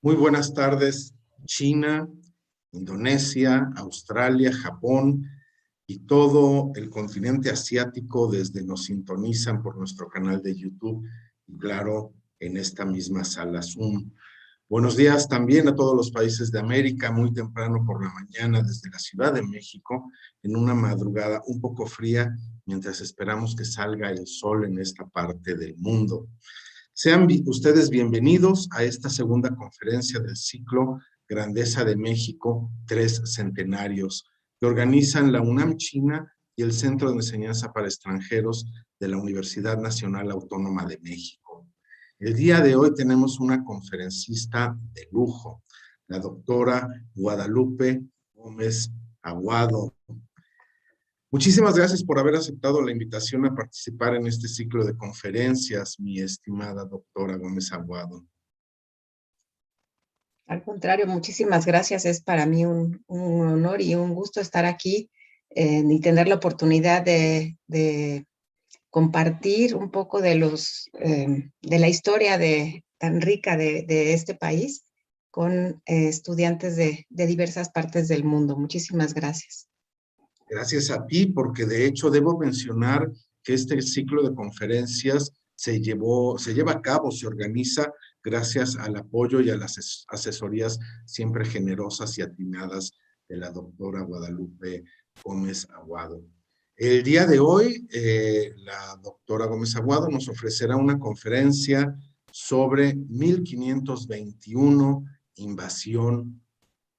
Muy buenas tardes, China, Indonesia, Australia, Japón y todo el continente asiático desde nos sintonizan por nuestro canal de YouTube y claro, en esta misma sala Zoom. Buenos días también a todos los países de América, muy temprano por la mañana desde la Ciudad de México, en una madrugada un poco fría, mientras esperamos que salga el sol en esta parte del mundo. Sean ustedes bienvenidos a esta segunda conferencia del ciclo Grandeza de México, 3 centenarios, que organizan la UNAM China y el Centro de Enseñanza para Extranjeros de la Universidad Nacional Autónoma de México. El día de hoy tenemos una conferencista de lujo, la doctora Guadalupe Gómez Aguado. Muchísimas gracias por haber aceptado la invitación a participar en este ciclo de conferencias, mi estimada doctora Gómez Aguado. Al contrario, muchísimas gracias. Es para mí un honor y un gusto estar aquí y tener la oportunidad de compartir un poco de la historia tan rica de este país con estudiantes de diversas partes del mundo. Muchísimas gracias. Gracias a ti, porque de hecho debo mencionar que este ciclo de conferencias se lleva a cabo, se organiza gracias al apoyo y a las asesorías siempre generosas y atinadas de la doctora Guadalupe Gómez Aguado. El día de hoy, la doctora Gómez Aguado nos ofrecerá una conferencia sobre 1521, invasión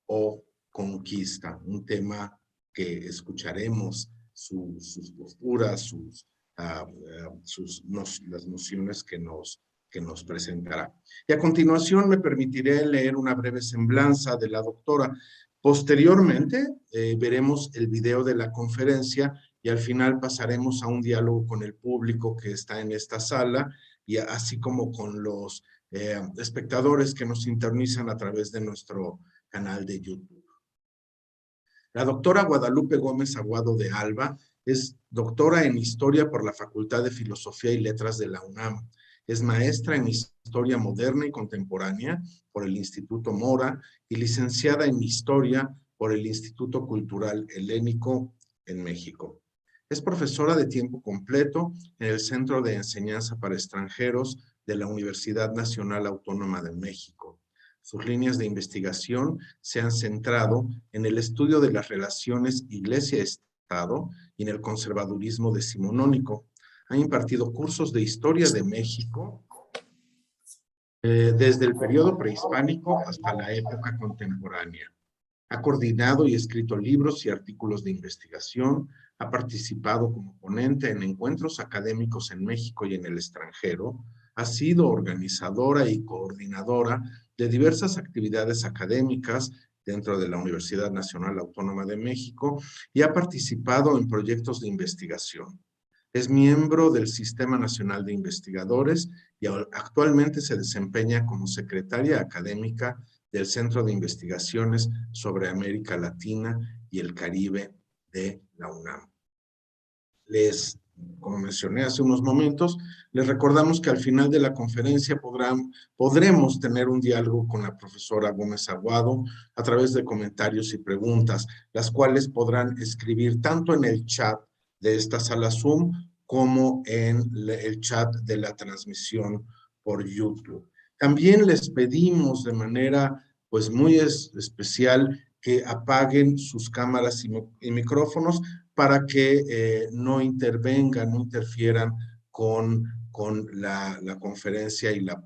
o conquista, un tema que escucharemos sus posturas, las nociones que nos presentará. Y a continuación me permitiré leer una breve semblanza de la doctora. Posteriormente veremos el video de la conferencia y al final pasaremos a un diálogo con el público que está en esta sala y así como con los espectadores que nos sintonizan a través de nuestro canal de YouTube. La doctora Guadalupe Gómez Aguado de Alba es doctora en Historia por la Facultad de Filosofía y Letras de la UNAM. Es maestra en Historia Moderna y Contemporánea por el Instituto Mora y licenciada en Historia por el Instituto Cultural Helénico en México. Es profesora de tiempo completo en el Centro de Enseñanza para Extranjeros de la Universidad Nacional Autónoma de México. Sus líneas de investigación se han centrado en el estudio de las relaciones Iglesia-Estado y en el conservadurismo decimonónico. Ha impartido cursos de historia de México desde el periodo prehispánico hasta la época contemporánea. Ha coordinado y escrito libros y artículos de investigación, ha participado como ponente en encuentros académicos en México y en el extranjero, ha sido organizadora y coordinadora de diversas actividades académicas dentro de la Universidad Nacional Autónoma de México y ha participado en proyectos de investigación. Es miembro del Sistema Nacional de Investigadores y actualmente se desempeña como secretaria académica del Centro de Investigaciones sobre América Latina y el Caribe de la UNAM. Como mencioné hace unos momentos, les recordamos que al final de la conferencia podremos tener un diálogo con la profesora Gómez Aguado a través de comentarios y preguntas, las cuales podrán escribir tanto en el chat de esta sala Zoom como en el chat de la transmisión por YouTube. También les pedimos de manera pues muy especial que apaguen sus cámaras y micrófonos para que no intervengan, no interfieran con la conferencia y la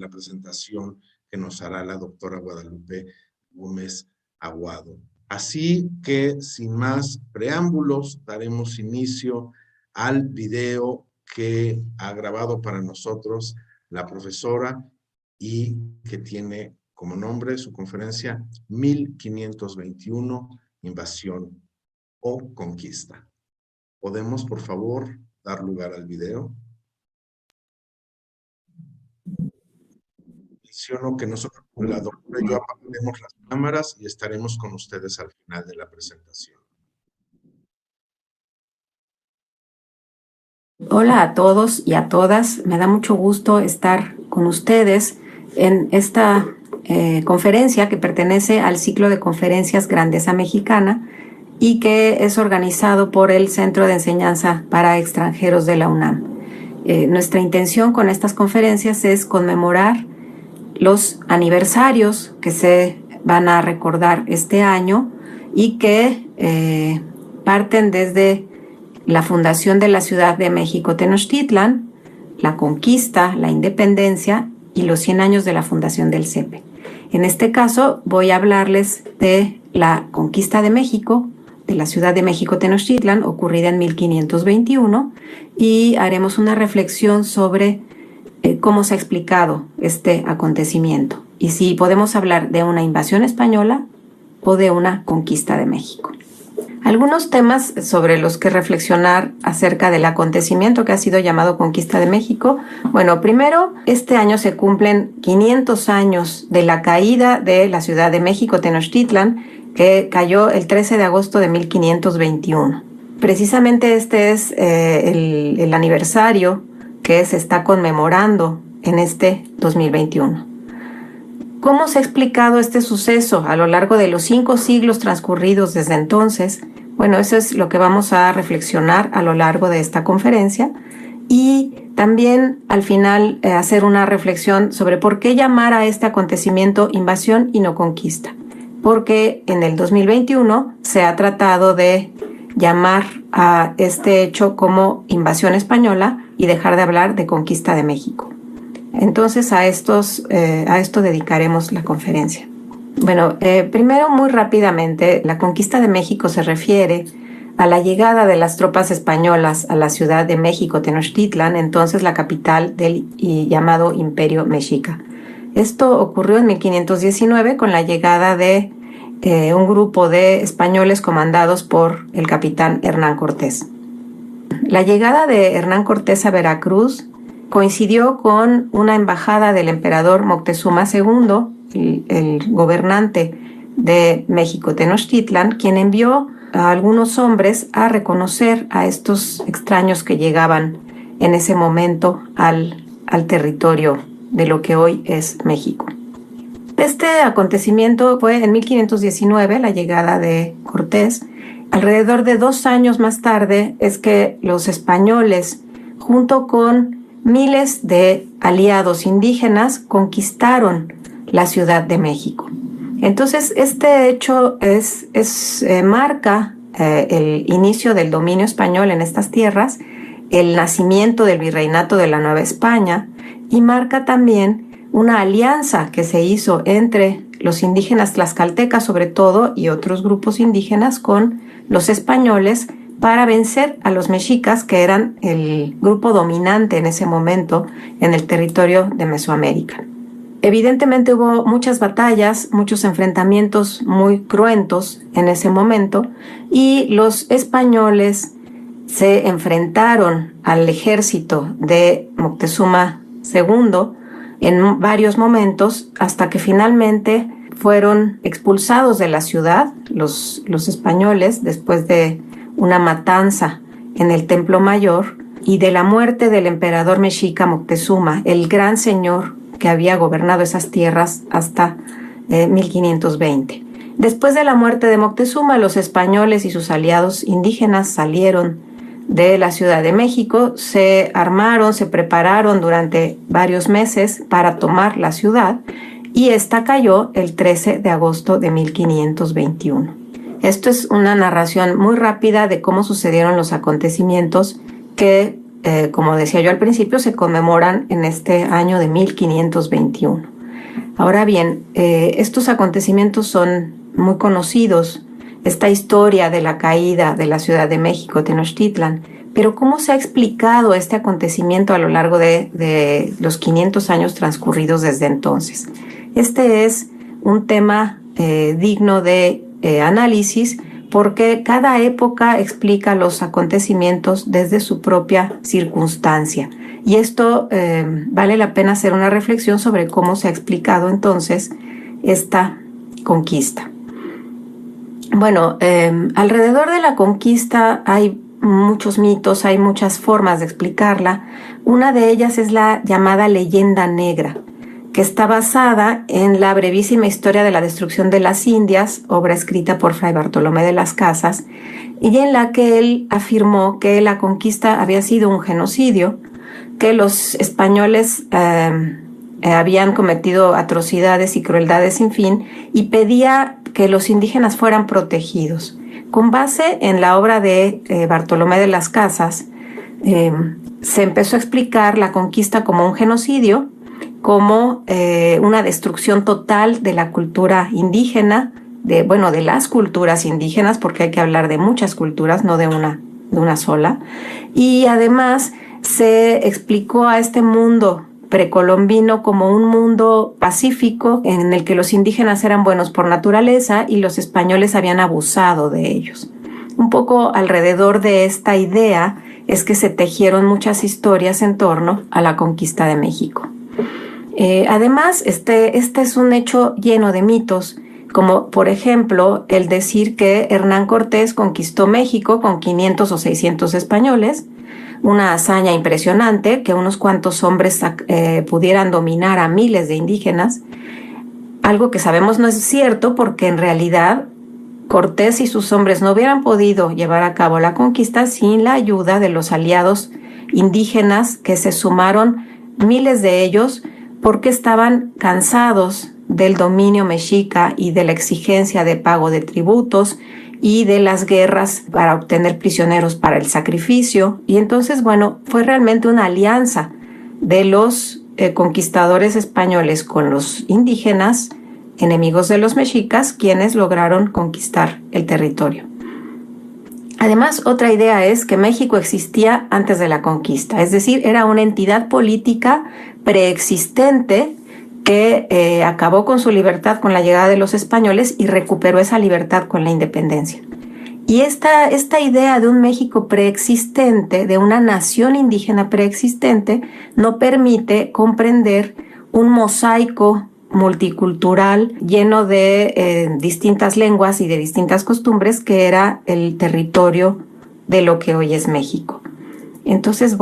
presentación que nos hará la doctora Guadalupe Gómez Aguado. Así que, sin más preámbulos, daremos inicio al video que ha grabado para nosotros la profesora y que tiene como nombre su conferencia 1521, invasión o conquista. ¿Podemos, por favor, dar lugar al video? Menciono que nosotros, la doctora y yo, apagaremos las cámaras y estaremos con ustedes al final de la presentación. Hola a todos y a todas. Me da mucho gusto estar con ustedes en esta conferencia que pertenece al ciclo de conferencias Grandeza Mexicana y que es organizado por el Centro de Enseñanza para Extranjeros de la UNAM. Nuestra intención con estas conferencias es conmemorar los aniversarios que se van a recordar este año y que parten desde la fundación de la Ciudad de México Tenochtitlan, la conquista, la independencia y los 100 años de la fundación del CEPE. En este caso voy a hablarles de la conquista de México, de la Ciudad de México Tenochtitlan, ocurrida en 1521, y haremos una reflexión sobre cómo se ha explicado este acontecimiento y si podemos hablar de una invasión española o de una conquista de México. Algunos temas sobre los que reflexionar acerca del acontecimiento que ha sido llamado Conquista de México. Bueno, primero, este año se cumplen 500 años de la caída de la Ciudad de México Tenochtitlan, que cayó el 13 de agosto de 1521. Precisamente este es el aniversario que se está conmemorando en este 2021. ¿Cómo se ha explicado este suceso a lo largo de los 5 siglos transcurridos desde entonces? Bueno, eso es lo que vamos a reflexionar a lo largo de esta conferencia y también al final hacer una reflexión sobre por qué llamar a este acontecimiento invasión y no conquista. Porque en el 2021 se ha tratado de llamar a este hecho como invasión española y dejar de hablar de conquista de México. Entonces a esto dedicaremos la conferencia. Bueno, primero muy rápidamente, la conquista de México se refiere a la llegada de las tropas españolas a la Ciudad de México Tenochtitlan, entonces la capital del llamado Imperio Mexica. Esto ocurrió en 1519 con la llegada de un grupo de españoles comandados por el capitán Hernán Cortés. La llegada de Hernán Cortés a Veracruz coincidió con una embajada del emperador Moctezuma II, el gobernante de México Tenochtitlan, quien envió a algunos hombres a reconocer a estos extraños que llegaban en ese momento al territorio de lo que hoy es México. Este acontecimiento fue en 1519, la llegada de Cortés. Alrededor de 2 años más tarde es que los españoles, junto con miles de aliados indígenas, conquistaron la Ciudad de México. Entonces, este hecho marca el inicio del dominio español en estas tierras, el nacimiento del virreinato de la Nueva España y marca también una alianza que se hizo entre los indígenas tlaxcaltecas sobre todo y otros grupos indígenas con los españoles para vencer a los mexicas, que eran el grupo dominante en ese momento en el territorio de Mesoamérica. Evidentemente hubo muchas batallas, muchos enfrentamientos muy cruentos en ese momento y los españoles se enfrentaron al ejército de Moctezuma II en varios momentos hasta que finalmente fueron expulsados de la ciudad los españoles después de una matanza en el Templo Mayor y de la muerte del emperador mexica Moctezuma, el gran señor que había gobernado esas tierras hasta 1520. Después de la muerte de Moctezuma, los españoles y sus aliados indígenas salieron de la Ciudad de México, se armaron, se prepararon durante varios meses para tomar la ciudad y esta cayó el 13 de agosto de 1521. Esto es una narración muy rápida de cómo sucedieron los acontecimientos que, como decía yo al principio, se conmemoran en este año de 1521. Ahora bien, estos acontecimientos son muy conocidos, esta historia de la caída de la Ciudad de México, Tenochtitlan, pero ¿cómo se ha explicado este acontecimiento a lo largo de los 500 años transcurridos desde entonces? Este es un tema digno de análisis porque cada época explica los acontecimientos desde su propia circunstancia. Y esto vale la pena hacer una reflexión sobre cómo se ha explicado entonces esta conquista. Bueno, alrededor de la conquista hay muchos mitos, hay muchas formas de explicarla. Una de ellas es la llamada leyenda negra. que está basada en la brevísima historia de la destrucción de las Indias, obra escrita por Fray Bartolomé de las Casas, y en la que él afirmó que la conquista había sido un genocidio, que los españoles habían cometido atrocidades y crueldades sin fin, y pedía que los indígenas fueran protegidos. Con base en la obra de Bartolomé de las Casas, se empezó a explicar la conquista como un genocidio, como una destrucción total de la cultura indígena, de las culturas indígenas, porque hay que hablar de muchas culturas, no de una sola. Y además se explicó a este mundo precolombino como un mundo pacífico en el que los indígenas eran buenos por naturaleza y los españoles habían abusado de ellos. Un poco alrededor de esta idea es que se tejieron muchas historias en torno a la conquista de México. Además, este es un hecho lleno de mitos, como por ejemplo el decir que Hernán Cortés conquistó México con 500 o 600 españoles, una hazaña impresionante, que unos cuantos hombres pudieran dominar a miles de indígenas, algo que sabemos no es cierto porque en realidad Cortés y sus hombres no hubieran podido llevar a cabo la conquista sin la ayuda de los aliados indígenas, que se sumaron miles de ellos porque estaban cansados del dominio mexica y de la exigencia de pago de tributos y de las guerras para obtener prisioneros para el sacrificio. Y entonces, fue realmente una alianza de los conquistadores españoles con los indígenas, enemigos de los mexicas, quienes lograron conquistar el territorio. Además, otra idea es que México existía antes de la conquista, es decir, era una entidad política preexistente que acabó con su libertad con la llegada de los españoles y recuperó esa libertad con la independencia. Y esta idea de un México preexistente, de una nación indígena preexistente, no permite comprender un mosaico multicultural lleno de distintas lenguas y de distintas costumbres, que era el territorio de lo que hoy es México. Entonces,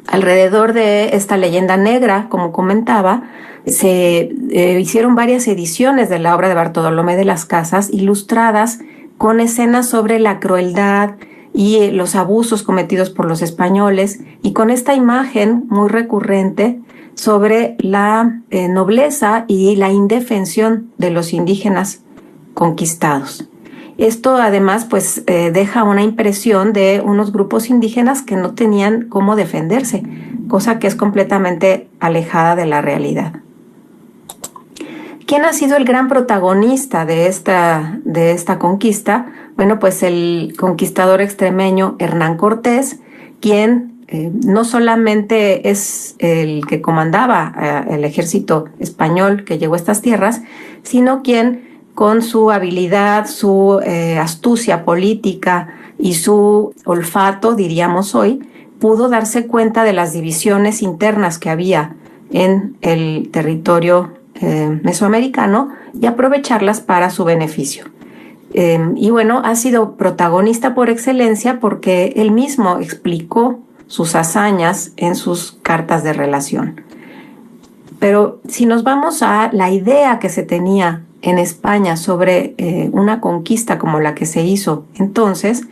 alrededor de esta leyenda negra, como comentaba, se hicieron varias ediciones de la obra de Bartolomé de las Casas, ilustradas con escenas sobre la crueldad y los abusos cometidos por los españoles, y con esta imagen muy recurrente sobre la nobleza y la indefensión de los indígenas conquistados. Esto además deja una impresión de unos grupos indígenas que no tenían cómo defenderse, cosa que es completamente alejada de la realidad. ¿Quién ha sido el gran protagonista de esta conquista? El conquistador extremeño Hernán Cortés, quien no solamente es el que comandaba el ejército español que llegó a estas tierras, sino quien con su habilidad, su astucia política y su olfato, diríamos hoy, pudo darse cuenta de las divisiones internas que había en el territorio mesoamericano y aprovecharlas para su beneficio. Ha sido protagonista por excelencia porque él mismo explicó sus hazañas en sus cartas de relación. Pero si nos vamos a la idea que se tenía en España sobre una conquista como la que se hizo entonces,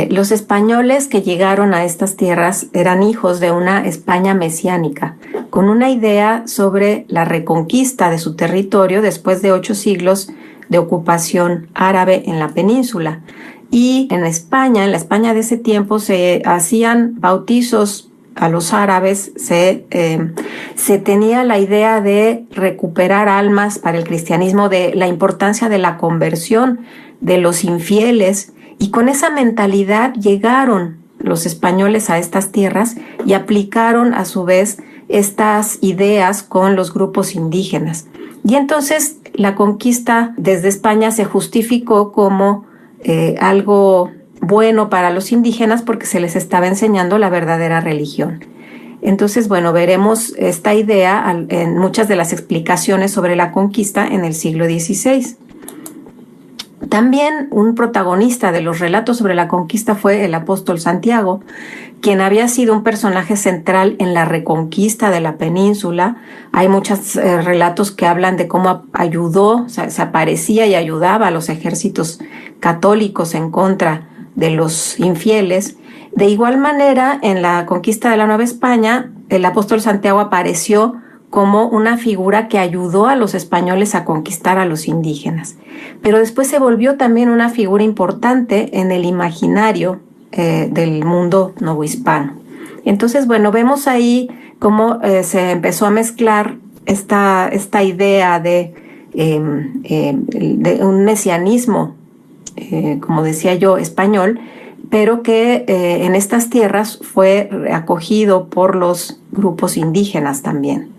los españoles que llegaron a estas tierras eran hijos de una España mesiánica, con una idea sobre la reconquista de su territorio después de 8 siglos de ocupación árabe en la península. Y en la España de ese tiempo, se hacían bautizos a los árabes, se tenía la idea de recuperar almas para el cristianismo, de la importancia de la conversión de los infieles, y con esa mentalidad llegaron los españoles a estas tierras y aplicaron a su vez estas ideas con los grupos indígenas. Y entonces la conquista desde España se justificó como algo bueno para los indígenas porque se les estaba enseñando la verdadera religión. Entonces, veremos esta idea en muchas de las explicaciones sobre la conquista en el siglo XVI. También un protagonista de los relatos sobre la conquista fue el apóstol Santiago, quien había sido un personaje central en la reconquista de la península. Hay muchos relatos que hablan de cómo ayudó, o sea, se aparecía y ayudaba a los ejércitos católicos en contra de los infieles. De igual manera, en la conquista de la Nueva España, el apóstol Santiago apareció como una figura que ayudó a los españoles a conquistar a los indígenas. Pero después se volvió también una figura importante en el imaginario del mundo novohispano. Entonces, bueno, vemos ahí cómo se empezó a mezclar esta idea de un mesianismo, como decía yo, español, pero que en estas tierras fue acogido por los grupos indígenas también.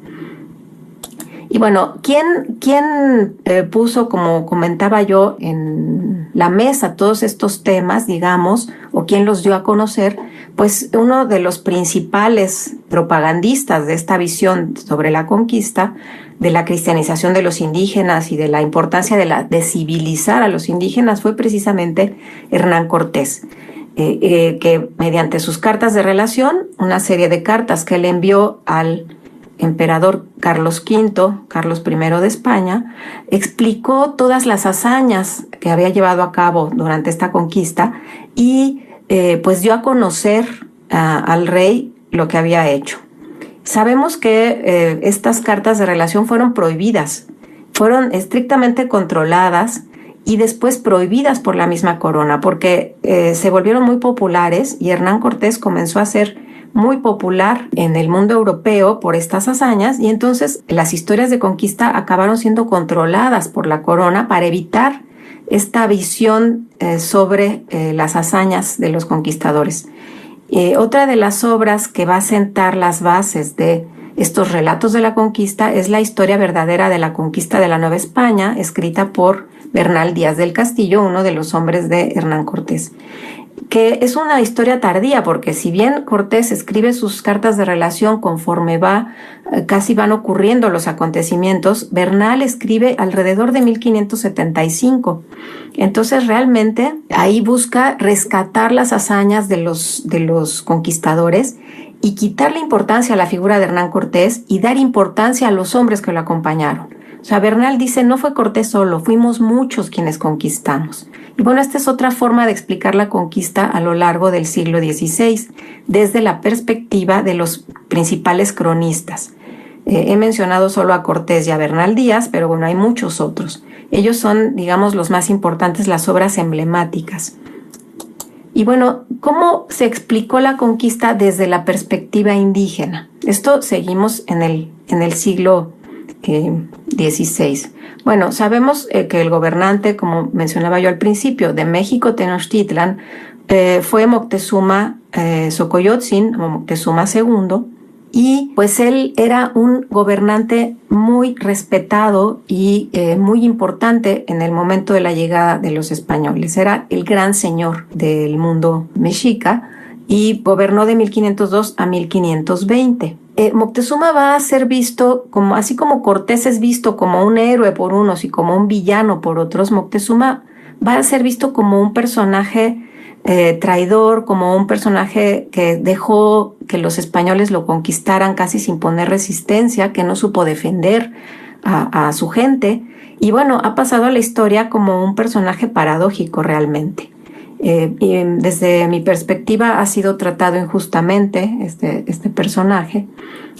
Y bueno, ¿quién puso, como comentaba yo, en la mesa todos estos temas, digamos, o quién los dio a conocer? Pues uno de los principales propagandistas de esta visión sobre la conquista, de la cristianización de los indígenas y de la importancia de civilizar a los indígenas fue precisamente Hernán Cortés. Que mediante sus cartas de relación, una serie de cartas que él envió al emperador Carlos V, Carlos I de España, explicó todas las hazañas que había llevado a cabo durante esta conquista y pues dio a conocer al rey lo que había hecho. Sabemos que estas cartas de relación fueron prohibidas, fueron estrictamente controladas y después prohibidas por la misma corona, porque se volvieron muy populares y Hernán Cortés comenzó a ser muy popular en el mundo europeo por estas hazañas, y entonces las historias de conquista acabaron siendo controladas por la corona para evitar esta visión sobre las hazañas de los conquistadores. Otra de las obras que va a sentar las bases de estos relatos de la conquista es la historia verdadera de la conquista de la Nueva España, escrita por Bernal Díaz del Castillo, uno de los hombres de Hernán Cortés, que es una historia tardía, porque si bien Cortés escribe sus cartas de relación conforme casi van ocurriendo los acontecimientos, Bernal escribe alrededor de 1575. Entonces realmente ahí busca rescatar las hazañas de los conquistadores y quitarle importancia a la figura de Hernán Cortés y dar importancia a los hombres que lo acompañaron. O sea, Bernal dice, no fue Cortés solo, fuimos muchos quienes conquistamos. Y bueno, esta es otra forma de explicar la conquista a lo largo del siglo XVI, desde la perspectiva de los principales cronistas. He mencionado solo a Cortés y a Bernal Díaz, pero bueno, hay muchos otros. Ellos son, digamos, los más importantes, las obras emblemáticas. Y bueno, ¿cómo se explicó la conquista desde la perspectiva indígena? Esto seguimos en el siglo XVI. Bueno, sabemos que el gobernante, como mencionaba yo al principio, de México Tenochtitlan, fue Moctezuma Xocoyotzin, o Moctezuma II, y pues él era un gobernante muy respetado y muy importante en el momento de la llegada de los españoles. Era el gran señor del mundo mexica y gobernó de 1502 a 1520. Moctezuma va a ser visto como, así como Cortés es visto como un héroe por unos y como un villano por otros, Moctezuma va a ser visto como un personaje traidor, como un personaje que dejó que los españoles lo conquistaran casi sin poner resistencia, que no supo defender a su gente. Y bueno, ha pasado a la historia como un personaje paradójico realmente. Y desde mi perspectiva ha sido tratado injustamente este personaje,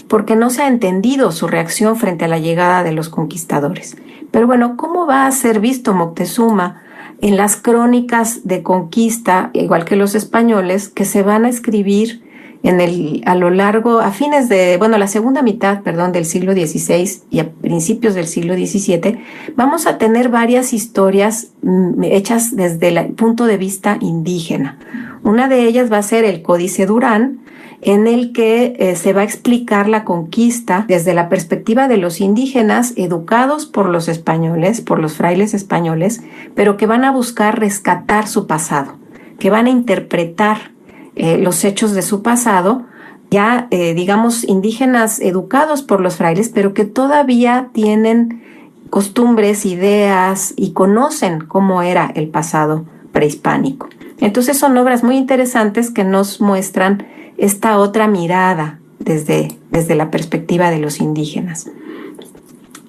porque no se ha entendido su reacción frente a la llegada de los conquistadores. Pero bueno, ¿cómo va a ser visto Moctezuma en las crónicas de conquista, igual que los españoles, que se van a escribir a lo largo, a fines de, bueno, la segunda mitad, perdón, del siglo XVI y a principios del siglo XVII, vamos a tener varias historias hechas desde el punto de vista indígena. Una de ellas va a ser el Códice Durán, en el que se va a explicar la conquista desde la perspectiva de los indígenas educados por los españoles, por los frailes españoles, pero que van a buscar rescatar su pasado, que van a interpretar los hechos de su pasado, digamos, indígenas educados por los frailes, pero que todavía tienen costumbres, ideas y conocen cómo era el pasado prehispánico. Entonces son obras muy interesantes que nos muestran esta otra mirada desde la perspectiva de los indígenas.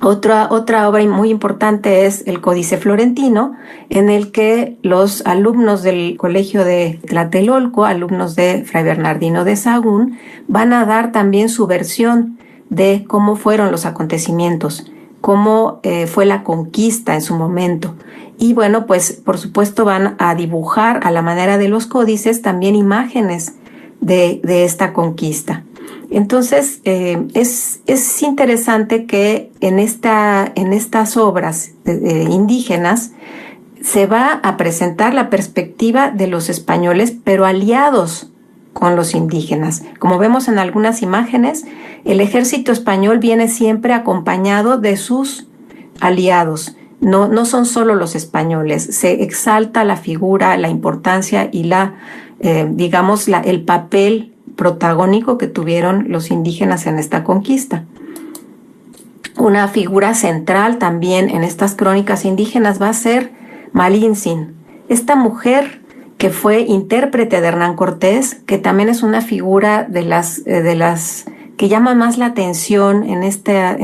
Otra obra muy importante es el Códice Florentino, en el que los alumnos del Colegio de Tlatelolco, alumnos de Fray Bernardino de Sahagún, van a dar también su versión de cómo fueron los acontecimientos, cómo fue la conquista en su momento. Y bueno, pues por supuesto van a dibujar a la manera de los códices también imágenes de esta conquista. Entonces, es interesante que en estas obras indígenas se va a presentar la perspectiva de los españoles, pero aliados con los indígenas. Como vemos en algunas imágenes, el ejército español viene siempre acompañado de sus aliados. No son solo los españoles, se exalta la figura, la importancia y el papel protagónico que tuvieron los indígenas en esta conquista. Una figura central también en estas crónicas indígenas va a ser Malintzin, esta mujer que fue intérprete de Hernán Cortés, que también es una figura de las que llama más la atención en esta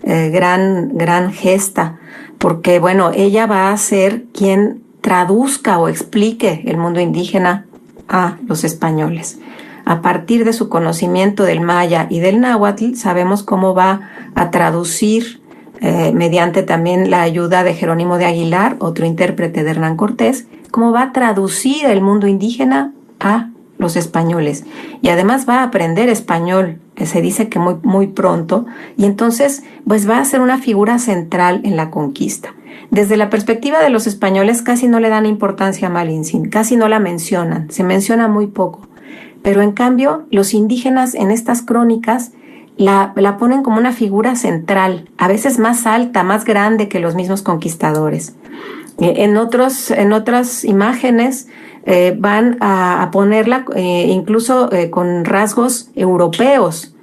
gran gesta, porque bueno, ella va a ser quien traduzca o explique el mundo indígena a los españoles. A partir de su conocimiento del maya y del náhuatl, sabemos cómo va a traducir mediante también la ayuda de Jerónimo de Aguilar, otro intérprete de Hernán Cortés, cómo va a traducir el mundo indígena a los españoles. Y además va a aprender español, se dice que muy pronto, y entonces pues va a ser una figura central en la conquista. Desde la perspectiva de los españoles casi no le dan importancia a Malintzin, casi no la mencionan, se menciona muy poco. Pero en cambio, los indígenas en estas crónicas la ponen como una figura central, a veces más alta, más grande que los mismos conquistadores. En otras imágenes van a ponerla incluso con rasgos europeos,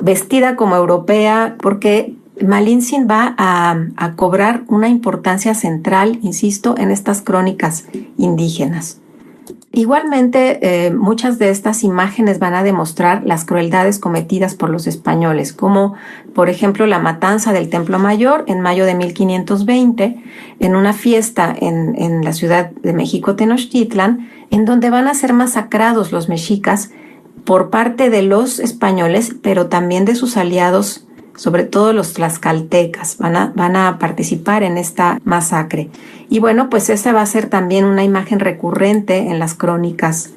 vestida como europea, porque Malintzin va a cobrar una importancia central, insisto, en estas crónicas indígenas. Igualmente, muchas de estas imágenes van a demostrar las crueldades cometidas por los españoles, como por ejemplo la matanza del Templo Mayor en mayo de 1520, en una fiesta en la Ciudad de México, Tenochtitlan, en donde van a ser masacrados los mexicas por parte de los españoles, pero también de sus aliados, sobre todo los tlaxcaltecas, van a participar en esta masacre. Y bueno, pues esa va a ser también una imagen recurrente en las crónicas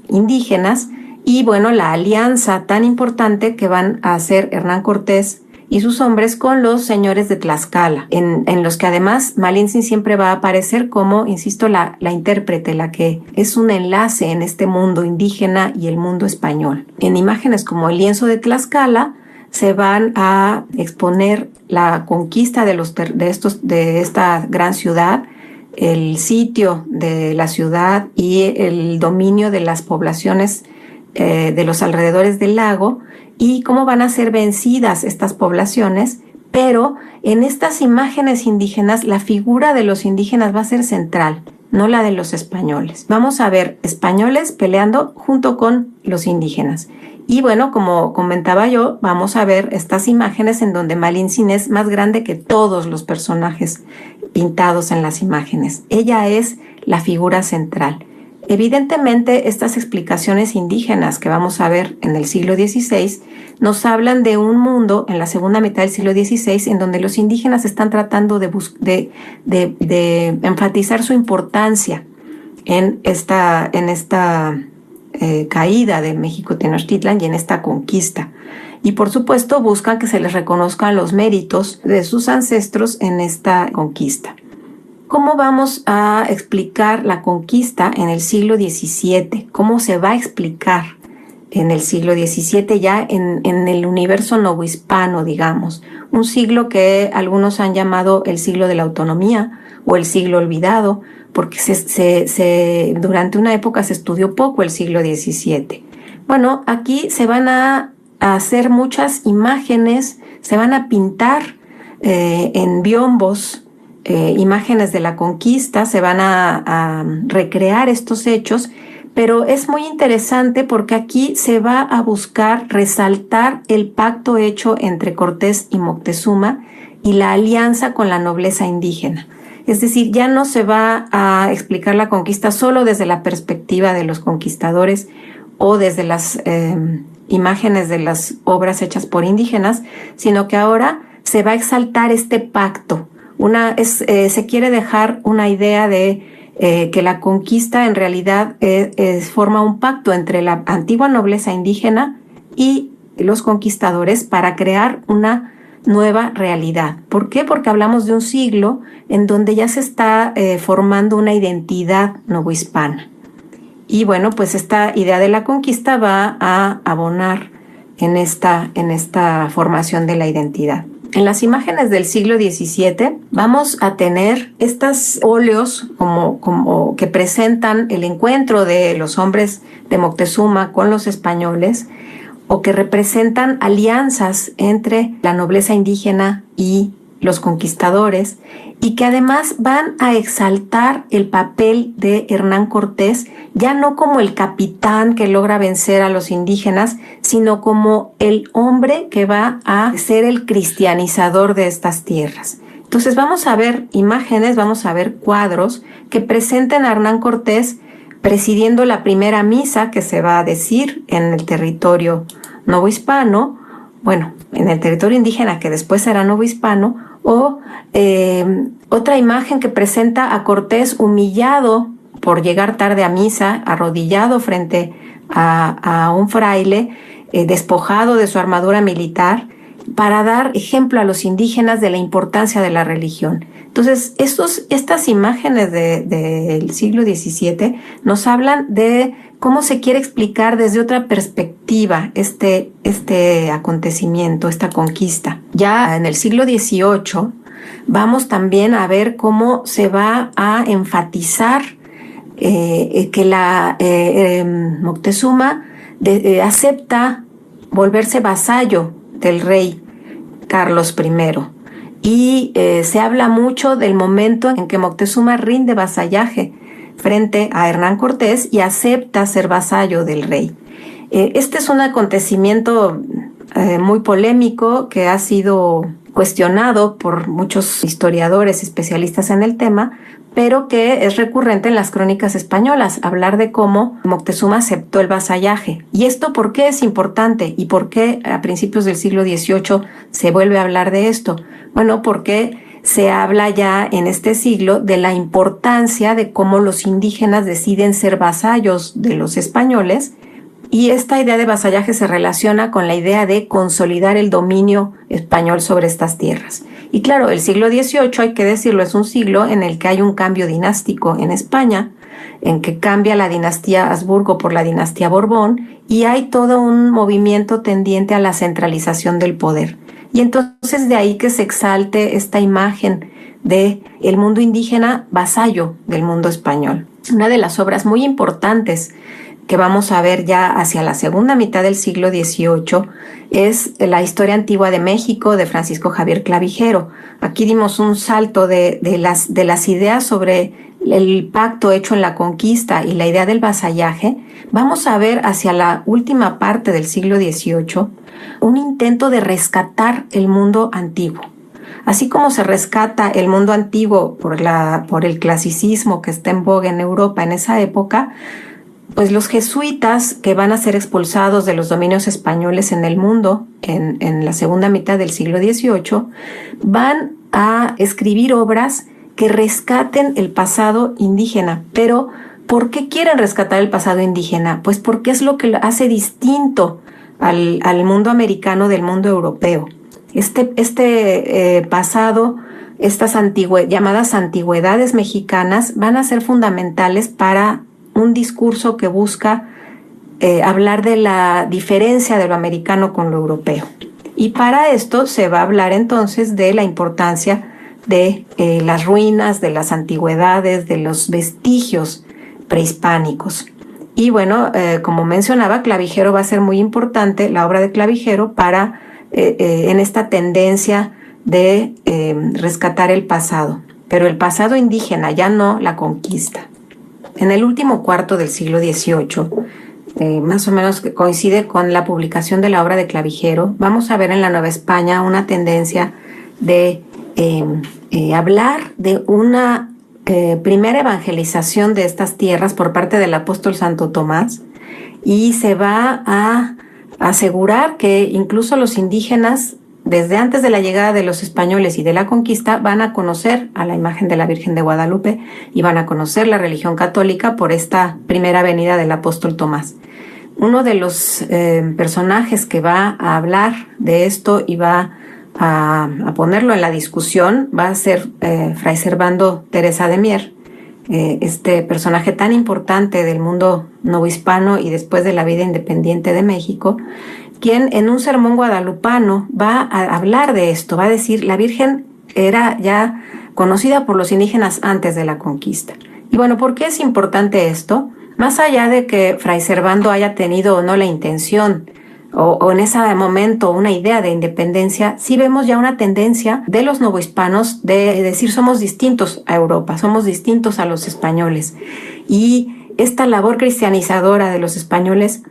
indígenas. Y bueno, la alianza tan importante que van a hacer Hernán Cortés y sus hombres con los señores de Tlaxcala, en los que además Malintzin siempre va a aparecer como, insisto, la intérprete, la que es un enlace en este mundo indígena y el mundo español. En imágenes como el lienzo de Tlaxcala, se van a exponer la conquista de esta gran ciudad, el sitio de la ciudad y el dominio de las poblaciones de los alrededores del lago y cómo van a ser vencidas estas poblaciones, pero en estas imágenes indígenas la figura de los indígenas va a ser central, no la de los españoles. Vamos a ver españoles peleando junto con los indígenas. Y bueno, como comentaba yo, vamos a ver estas imágenes en donde Malintzin es más grande que todos los personajes pintados en las imágenes. Ella es la figura central. Evidentemente, estas explicaciones indígenas que vamos a ver en el siglo XVI nos hablan de un mundo en la segunda mitad del siglo XVI en donde los indígenas están tratando de enfatizar su importancia en esta caída de México Tenochtitlan y en esta conquista. Y por supuesto buscan que se les reconozcan los méritos de sus ancestros en esta conquista. ¿Cómo vamos a explicar la conquista en el siglo XVII? ¿Cómo se va a explicar en el siglo XVII ya en el universo novohispano, digamos? Un siglo que algunos han llamado el siglo de la autonomía o el siglo olvidado, porque durante una época se estudió poco el siglo XVII. Bueno, aquí se van a hacer muchas imágenes, se van a pintar en biombos, imágenes de la conquista, se van a recrear estos hechos, pero es muy interesante porque aquí se va a buscar resaltar el pacto hecho entre Cortés y Moctezuma y la alianza con la nobleza indígena. Es decir, ya no se va a explicar la conquista solo desde la perspectiva de los conquistadores o desde las imágenes de las obras hechas por indígenas, sino que ahora se va a exaltar este pacto. Se quiere dejar una idea de que la conquista en realidad forma un pacto entre la antigua nobleza indígena y los conquistadores para crear una nueva realidad. ¿Por qué? Porque hablamos de un siglo en donde ya se está formando una identidad novohispana. Y bueno, pues esta idea de la conquista va a abonar en esta formación de la identidad. En las imágenes del siglo XVII vamos a tener estos óleos como que presentan el encuentro de los hombres de Moctezuma con los españoles, o que representan alianzas entre la nobleza indígena y los conquistadores, y que además van a exaltar el papel de Hernán Cortés, ya no como el capitán que logra vencer a los indígenas, sino como el hombre que va a ser el cristianizador de estas tierras. Entonces vamos a ver imágenes, vamos a ver cuadros que presenten a Hernán Cortés presidiendo la primera misa que se va a decir en el territorio novohispano, bueno, en el territorio indígena que después será novohispano, o otra imagen que presenta a Cortés humillado por llegar tarde a misa, arrodillado frente a un fraile, despojado de su armadura militar, para dar ejemplo a los indígenas de la importancia de la religión. Entonces, estas imágenes del siglo XVII nos hablan de cómo se quiere explicar desde otra perspectiva este acontecimiento, esta conquista. Ya en el siglo XVIII vamos también a ver cómo se va a enfatizar que Moctezuma acepta volverse vasallo del rey Carlos I. Y se habla mucho del momento en que Moctezuma rinde vasallaje frente a Hernán Cortés y acepta ser vasallo del rey. Este es un acontecimiento muy polémico que ha sido cuestionado por muchos historiadores especialistas en el tema, pero que es recurrente en las crónicas españolas, hablar de cómo Moctezuma aceptó el vasallaje. ¿Y esto por qué es importante? ¿Y por qué a principios del siglo XVIII se vuelve a hablar de esto? Bueno, porque se habla ya en este siglo de la importancia de cómo los indígenas deciden ser vasallos de los españoles, y esta idea de vasallaje se relaciona con la idea de consolidar el dominio español sobre estas tierras. Y claro, el siglo XVIII, hay que decirlo, es un siglo en el que hay un cambio dinástico en España, en que cambia la dinastía Habsburgo por la dinastía Borbón, y hay todo un movimiento tendiente a la centralización del poder. Y entonces de ahí que se exalte esta imagen de el mundo indígena vasallo del mundo español. Una de las obras muy importantes que vamos a ver ya hacia la segunda mitad del siglo XVIII es la Historia Antigua de México de Francisco Javier Clavijero. Aquí dimos un salto de las ideas sobre el pacto hecho en la conquista y la idea del vasallaje. Vamos a ver hacia la última parte del siglo XVIII un intento de rescatar el mundo antiguo. Así como se rescata el mundo antiguo por el clasicismo que está en boga en Europa en esa época, pues los jesuitas, que van a ser expulsados de los dominios españoles en el mundo en la segunda mitad del siglo XVIII, van a escribir obras que rescaten el pasado indígena. Pero, ¿por qué quieren rescatar el pasado indígena? Pues porque es lo que lo hace distinto al mundo americano del mundo europeo. Este pasado, estas llamadas antigüedades mexicanas, van a ser fundamentales para un discurso que busca hablar de la diferencia de lo americano con lo europeo. Y para esto se va a hablar entonces de la importancia de las ruinas, de las antigüedades, de los vestigios prehispánicos. Y bueno, como mencionaba, Clavijero va a ser muy importante, la obra de Clavijero, para en esta tendencia de rescatar el pasado, pero el pasado indígena, ya no la conquista. En el último cuarto del siglo XVIII, más o menos que coincide con la publicación de la obra de Clavijero, vamos a ver en la Nueva España una tendencia de hablar de una primera evangelización de estas tierras por parte del apóstol Santo Tomás, y se va a asegurar que incluso los indígenas, desde antes de la llegada de los españoles y de la conquista, van a conocer a la imagen de la Virgen de Guadalupe y van a conocer la religión católica por esta primera venida del apóstol Tomás. Uno de los personajes que va a hablar de esto y va a ponerlo en la discusión va a ser Fray Servando Teresa de Mier, este personaje tan importante del mundo novohispano y después de la vida independiente de México, quien en un sermón guadalupano va a hablar de esto, va a decir: la Virgen era ya conocida por los indígenas antes de la conquista. Y bueno, ¿por qué es importante esto? Más allá de que Fray Servando haya tenido o no la intención o en ese momento una idea de independencia, sí vemos ya una tendencia de los novohispanos de decir: somos distintos a Europa, somos distintos a los españoles. Y esta labor cristianizadora de los españoles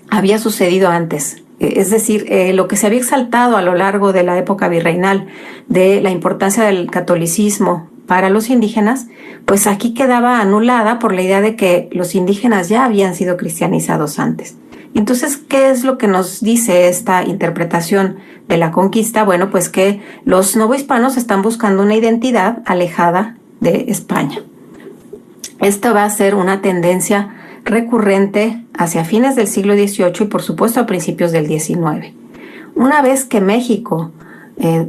había sucedido antes. Es decir, lo que se había exaltado a lo largo de la época virreinal de la importancia del catolicismo para los indígenas, pues aquí quedaba anulada por la idea de que los indígenas ya habían sido cristianizados antes. Entonces, ¿qué es lo que nos dice esta interpretación de la conquista? Bueno, pues que los novohispanos están buscando una identidad alejada de España. Esto va a ser una tendencia recurrente hacia fines del siglo XVIII y por supuesto a principios del XIX. Una vez que México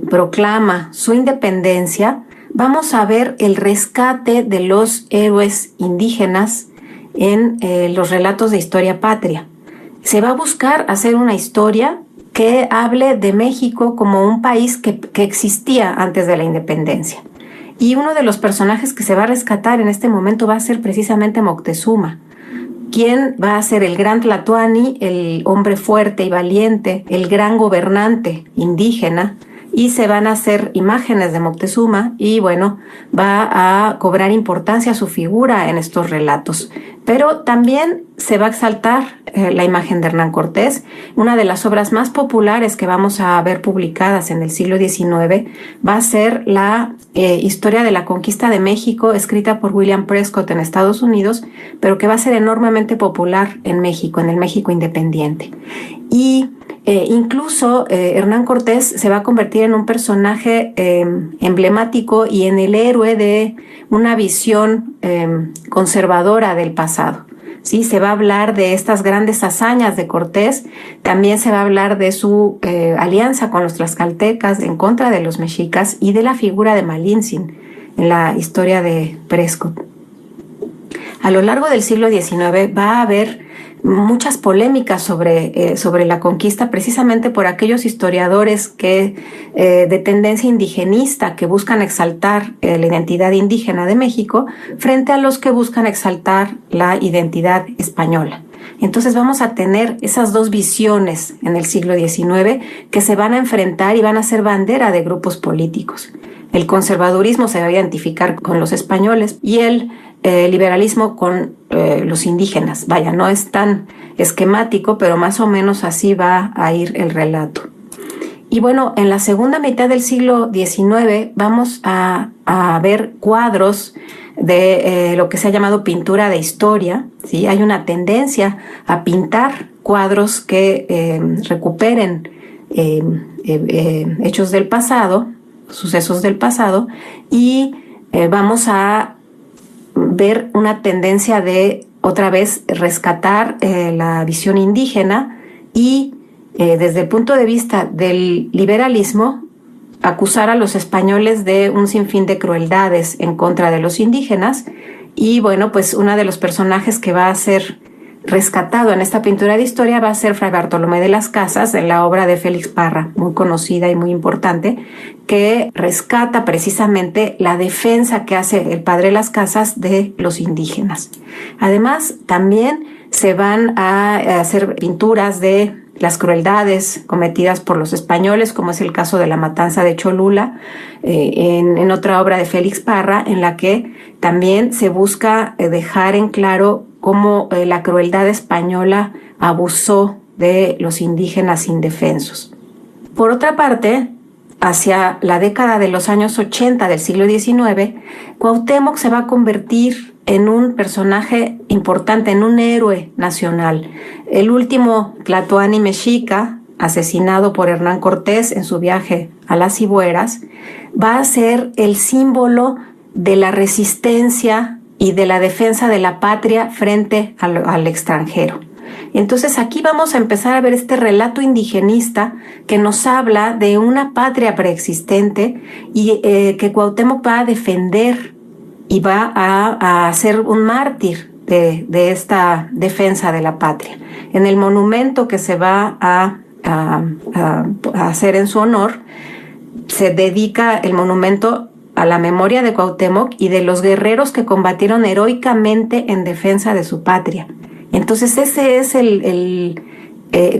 proclama su independencia, vamos a ver el rescate de los héroes indígenas en los relatos de historia patria. Se va a buscar hacer una historia que hable de México como un país que existía antes de la independencia. Y uno de los personajes que se va a rescatar en este momento va a ser precisamente Moctezuma, quien va a ser el gran Tlatoani, el hombre fuerte y valiente, el gran gobernante indígena, y se van a hacer imágenes de Moctezuma y bueno, va a cobrar importancia su figura en estos relatos. Pero también se va a exaltar la imagen de Hernán Cortés. Una de las obras más populares que vamos a ver publicadas en el siglo XIX va a ser la historia de la conquista de México, escrita por William Prescott en Estados Unidos, pero que va a ser enormemente popular en México, en el México independiente. Y incluso Hernán Cortés se va a convertir en un personaje emblemático y en el héroe de una visión conservadora del pasado. ¿Sí? Se va a hablar de estas grandes hazañas de Cortés, también se va a hablar de su alianza con los tlaxcaltecas en contra de los mexicas y de la figura de Malintzin en la historia de Prescott. A lo largo del siglo XIX va a haber muchas polémicas sobre la conquista, precisamente por aquellos historiadores que de tendencia indigenista que buscan exaltar la identidad indígena de México frente a los que buscan exaltar la identidad española. Entonces vamos a tener esas dos visiones en el siglo XIX que se van a enfrentar y van a ser bandera de grupos políticos. El conservadurismo se va a identificar con los españoles y el liberalismo con los indígenas. Vaya, no es tan esquemático, pero más o menos así va a ir el relato. Y bueno, en la segunda mitad del siglo XIX vamos a ver cuadros de lo que se ha llamado pintura de historia, ¿sí? Hay una tendencia a pintar cuadros que recuperen hechos del pasado, sucesos del pasado, y vamos a ver una tendencia de otra vez rescatar la visión indígena y desde el punto de vista del liberalismo acusar a los españoles de un sinfín de crueldades en contra de los indígenas. Y bueno, pues uno de los personajes que va a ser rescatado en esta pintura de historia va a ser Fray Bartolomé de las Casas, en la obra de Félix Parra, muy conocida y muy importante, que rescata precisamente la defensa que hace el padre Las Casas de los indígenas. Además, también se van a hacer pinturas de las crueldades cometidas por los españoles, como es el caso de la matanza de Cholula, en otra obra de Félix Parra, en la que también se busca dejar en claro cómo la crueldad española abusó de los indígenas indefensos. Por otra parte, hacia la década de los años 80 del siglo XIX, Cuauhtémoc se va a convertir en un personaje importante, en un héroe nacional. El último tlatoani mexica, asesinado por Hernán Cortés en su viaje a las Cibueras, va a ser el símbolo de la resistencia y de la defensa de la patria frente al extranjero. Entonces aquí vamos a empezar a ver este relato indigenista que nos habla de una patria preexistente y que Cuauhtémoc va a defender y va a ser un mártir de esta defensa de la patria. En el monumento que se va a hacer en su honor, se dedica el monumento a la memoria de Cuauhtémoc y de los guerreros que combatieron heroicamente en defensa de su patria. Entonces ese es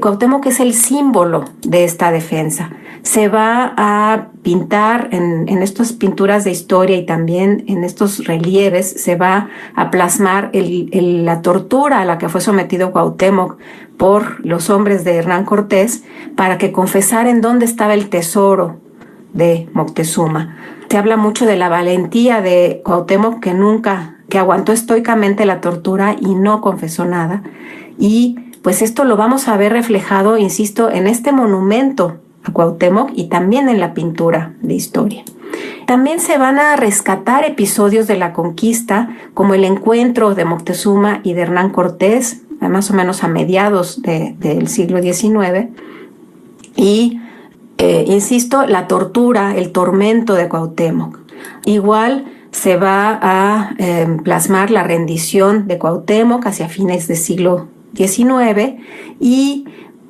Cuauhtémoc es el símbolo de esta defensa. Se va a pintar en estas pinturas de historia y también en estos relieves, se va a plasmar la tortura a la que fue sometido Cuauhtémoc por los hombres de Hernán Cortés para que confesara en dónde estaba el tesoro de Moctezuma. Se habla mucho de la valentía de Cuauhtémoc que aguantó estoicamente la tortura y no confesó nada. Y pues esto lo vamos a ver reflejado, insisto, en este monumento a Cuauhtémoc y también en la pintura de historia. También se van a rescatar episodios de la conquista, como el encuentro de Moctezuma y de Hernán Cortés, más o menos a mediados del siglo XIX, y insisto, la tortura, el tormento de Cuauhtémoc. Igual se va a plasmar la rendición de Cuauhtémoc hacia fines del siglo XIX y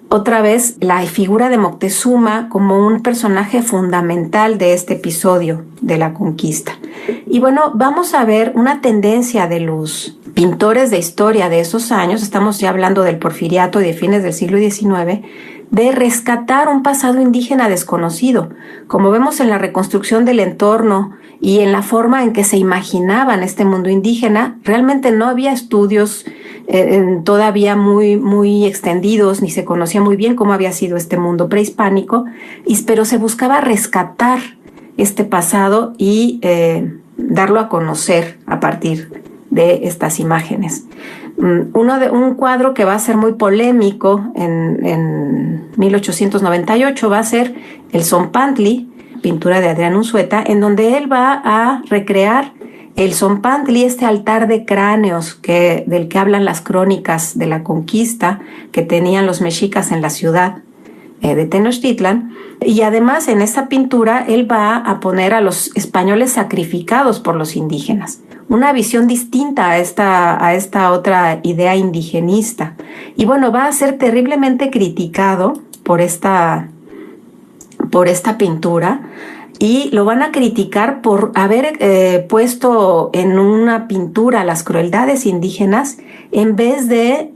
otra vez la figura de Moctezuma como un personaje fundamental de este episodio de la conquista. Y bueno, vamos a ver una tendencia de los pintores de historia de esos años, estamos ya hablando del Porfiriato y de fines del siglo XIX, de rescatar un pasado indígena desconocido. Como vemos en la reconstrucción del entorno y en la forma en que se imaginaban este mundo indígena, realmente no había estudios todavía muy extendidos, ni se conocía muy bien cómo había sido este mundo prehispánico, pero se buscaba rescatar este pasado y darlo a conocer a partir de estas imágenes. Un cuadro que va a ser muy polémico en 1898 va a ser el Zompantli, pintura de Adrián Unzueta, en donde él va a recrear el Zompantli, este altar de cráneos del que hablan las crónicas de la conquista que tenían los mexicas en la ciudad de Tenochtitlan. Y además en esta pintura él va a poner a los españoles sacrificados por los indígenas. Una visión distinta a esta otra idea indigenista. Y bueno, va a ser terriblemente criticado por esta pintura y lo van a criticar por haber puesto en una pintura las crueldades indígenas en vez de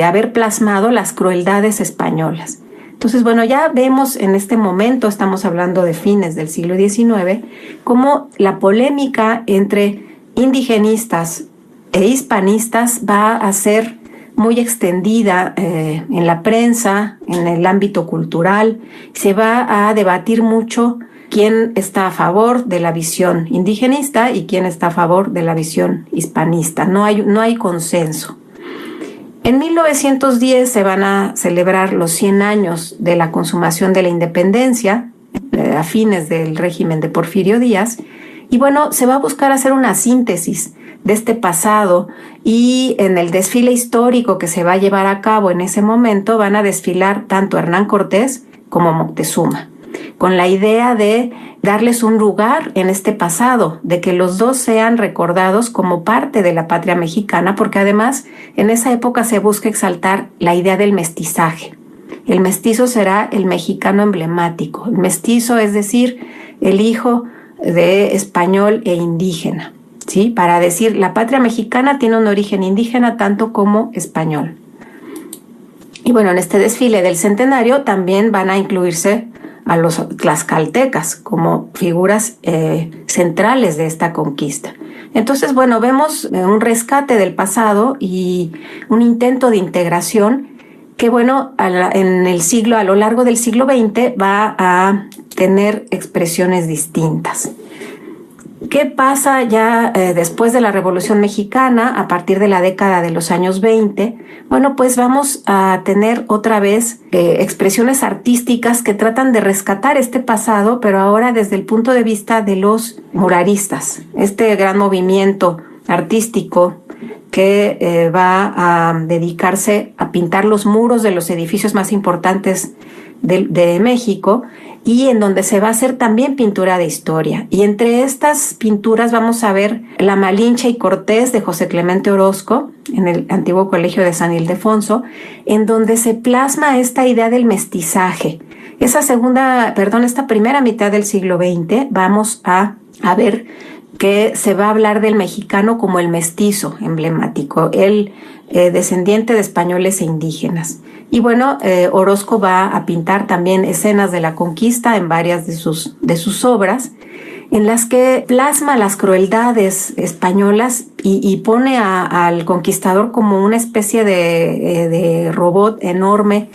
haber plasmado las crueldades españolas. Entonces, bueno, ya vemos en este momento, estamos hablando de fines del siglo XIX, cómo la polémica entre indigenistas e hispanistas va a ser muy extendida en la prensa, en el ámbito cultural. Se va a debatir mucho quién está a favor de la visión indigenista y quién está a favor de la visión hispanista. No hay consenso. En 1910 se van a celebrar los 100 años de la consumación de la independencia, a fines del régimen de Porfirio Díaz, y bueno, se va a buscar hacer una síntesis de este pasado y en el desfile histórico que se va a llevar a cabo en ese momento van a desfilar tanto Hernán Cortés como Moctezuma, con la idea de darles un lugar en este pasado, de que los dos sean recordados como parte de la patria mexicana, porque además en esa época se busca exaltar la idea del mestizaje. El mestizo será el mexicano emblemático, el mestizo es decir, el hijo de español e indígena, ¿sí? Para decir, la patria mexicana tiene un origen indígena tanto como español. Y bueno, en este desfile del centenario también van a incluirse a los tlaxcaltecas como figuras centrales de esta conquista. Entonces, bueno, vemos un rescate del pasado y un intento de integración que, bueno, a lo largo del siglo XX va a tener expresiones distintas. ¿Qué pasa ya después de la Revolución Mexicana, a partir de la década de los años 20? Bueno, pues vamos a tener otra vez expresiones artísticas que tratan de rescatar este pasado, pero ahora desde el punto de vista de los muralistas. Este gran movimiento artístico que va a dedicarse a pintar los muros de los edificios más importantes de México, y en donde se va a hacer también pintura de historia. Y entre estas pinturas vamos a ver La Malinche y Cortés de José Clemente Orozco, en el antiguo Colegio de San Ildefonso, en donde se plasma esta idea del mestizaje. Esta primera mitad del siglo XX vamos a ver que se va a hablar del mexicano como el mestizo emblemático, el descendiente de españoles e indígenas. Y bueno, Orozco va a pintar también escenas de la conquista en varias de sus obras, en las que plasma las crueldades españolas y pone al conquistador como una especie de robot enorme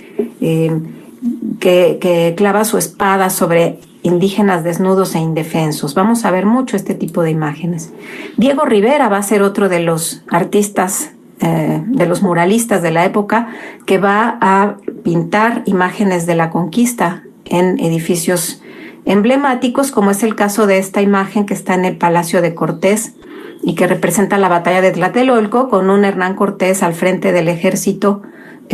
que clava su espada sobre indígenas desnudos e indefensos. Vamos a ver mucho este tipo de imágenes. Diego Rivera va a ser otro de los artistas, de los muralistas de la época, que va a pintar imágenes de la conquista en edificios emblemáticos, como es el caso de esta imagen que está en el Palacio de Cortés y que representa la batalla de Tlatelolco, con un Hernán Cortés al frente del ejército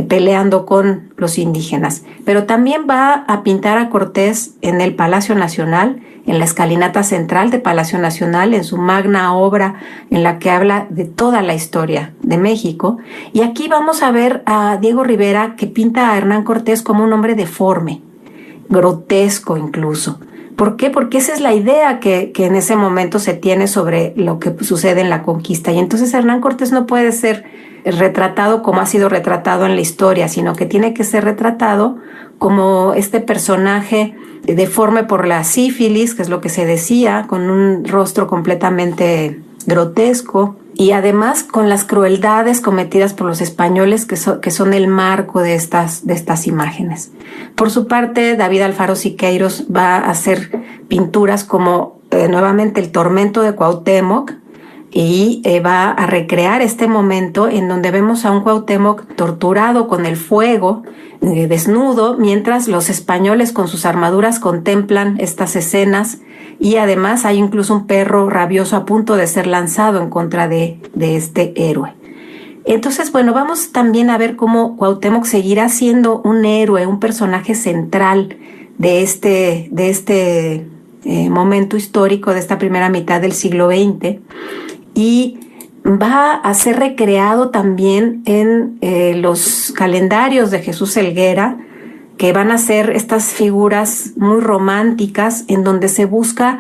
peleando con los indígenas. Pero también va a pintar a Cortés en el Palacio Nacional, en la escalinata central de Palacio Nacional, en su magna obra en la que habla de toda la historia de México. Y aquí vamos a ver a Diego Rivera, que pinta a Hernán Cortés como un hombre deforme, grotesco incluso. ¿Por qué? Porque esa es la idea que en ese momento se tiene sobre lo que sucede en la conquista. Y entonces Hernán Cortés no puede ser retratado como ha sido retratado en la historia, sino que tiene que ser retratado como este personaje deforme por la sífilis, que es lo que se decía, con un rostro completamente grotesco, y además con las crueldades cometidas por los españoles que son el marco de estas imágenes. Por su parte, David Alfaro Siqueiros va a hacer pinturas como nuevamente el Tormento de Cuauhtémoc, y va a recrear este momento en donde vemos a un Cuauhtémoc torturado con el fuego, desnudo, mientras los españoles con sus armaduras contemplan estas escenas, y además hay incluso un perro rabioso a punto de ser lanzado en contra de este héroe. Entonces, bueno, vamos también a ver cómo Cuauhtémoc seguirá siendo un héroe, un personaje central de este momento histórico, de esta primera mitad del siglo XX, y va a ser recreado también en los calendarios de Jesús Helguera, que van a ser estas figuras muy románticas en donde se busca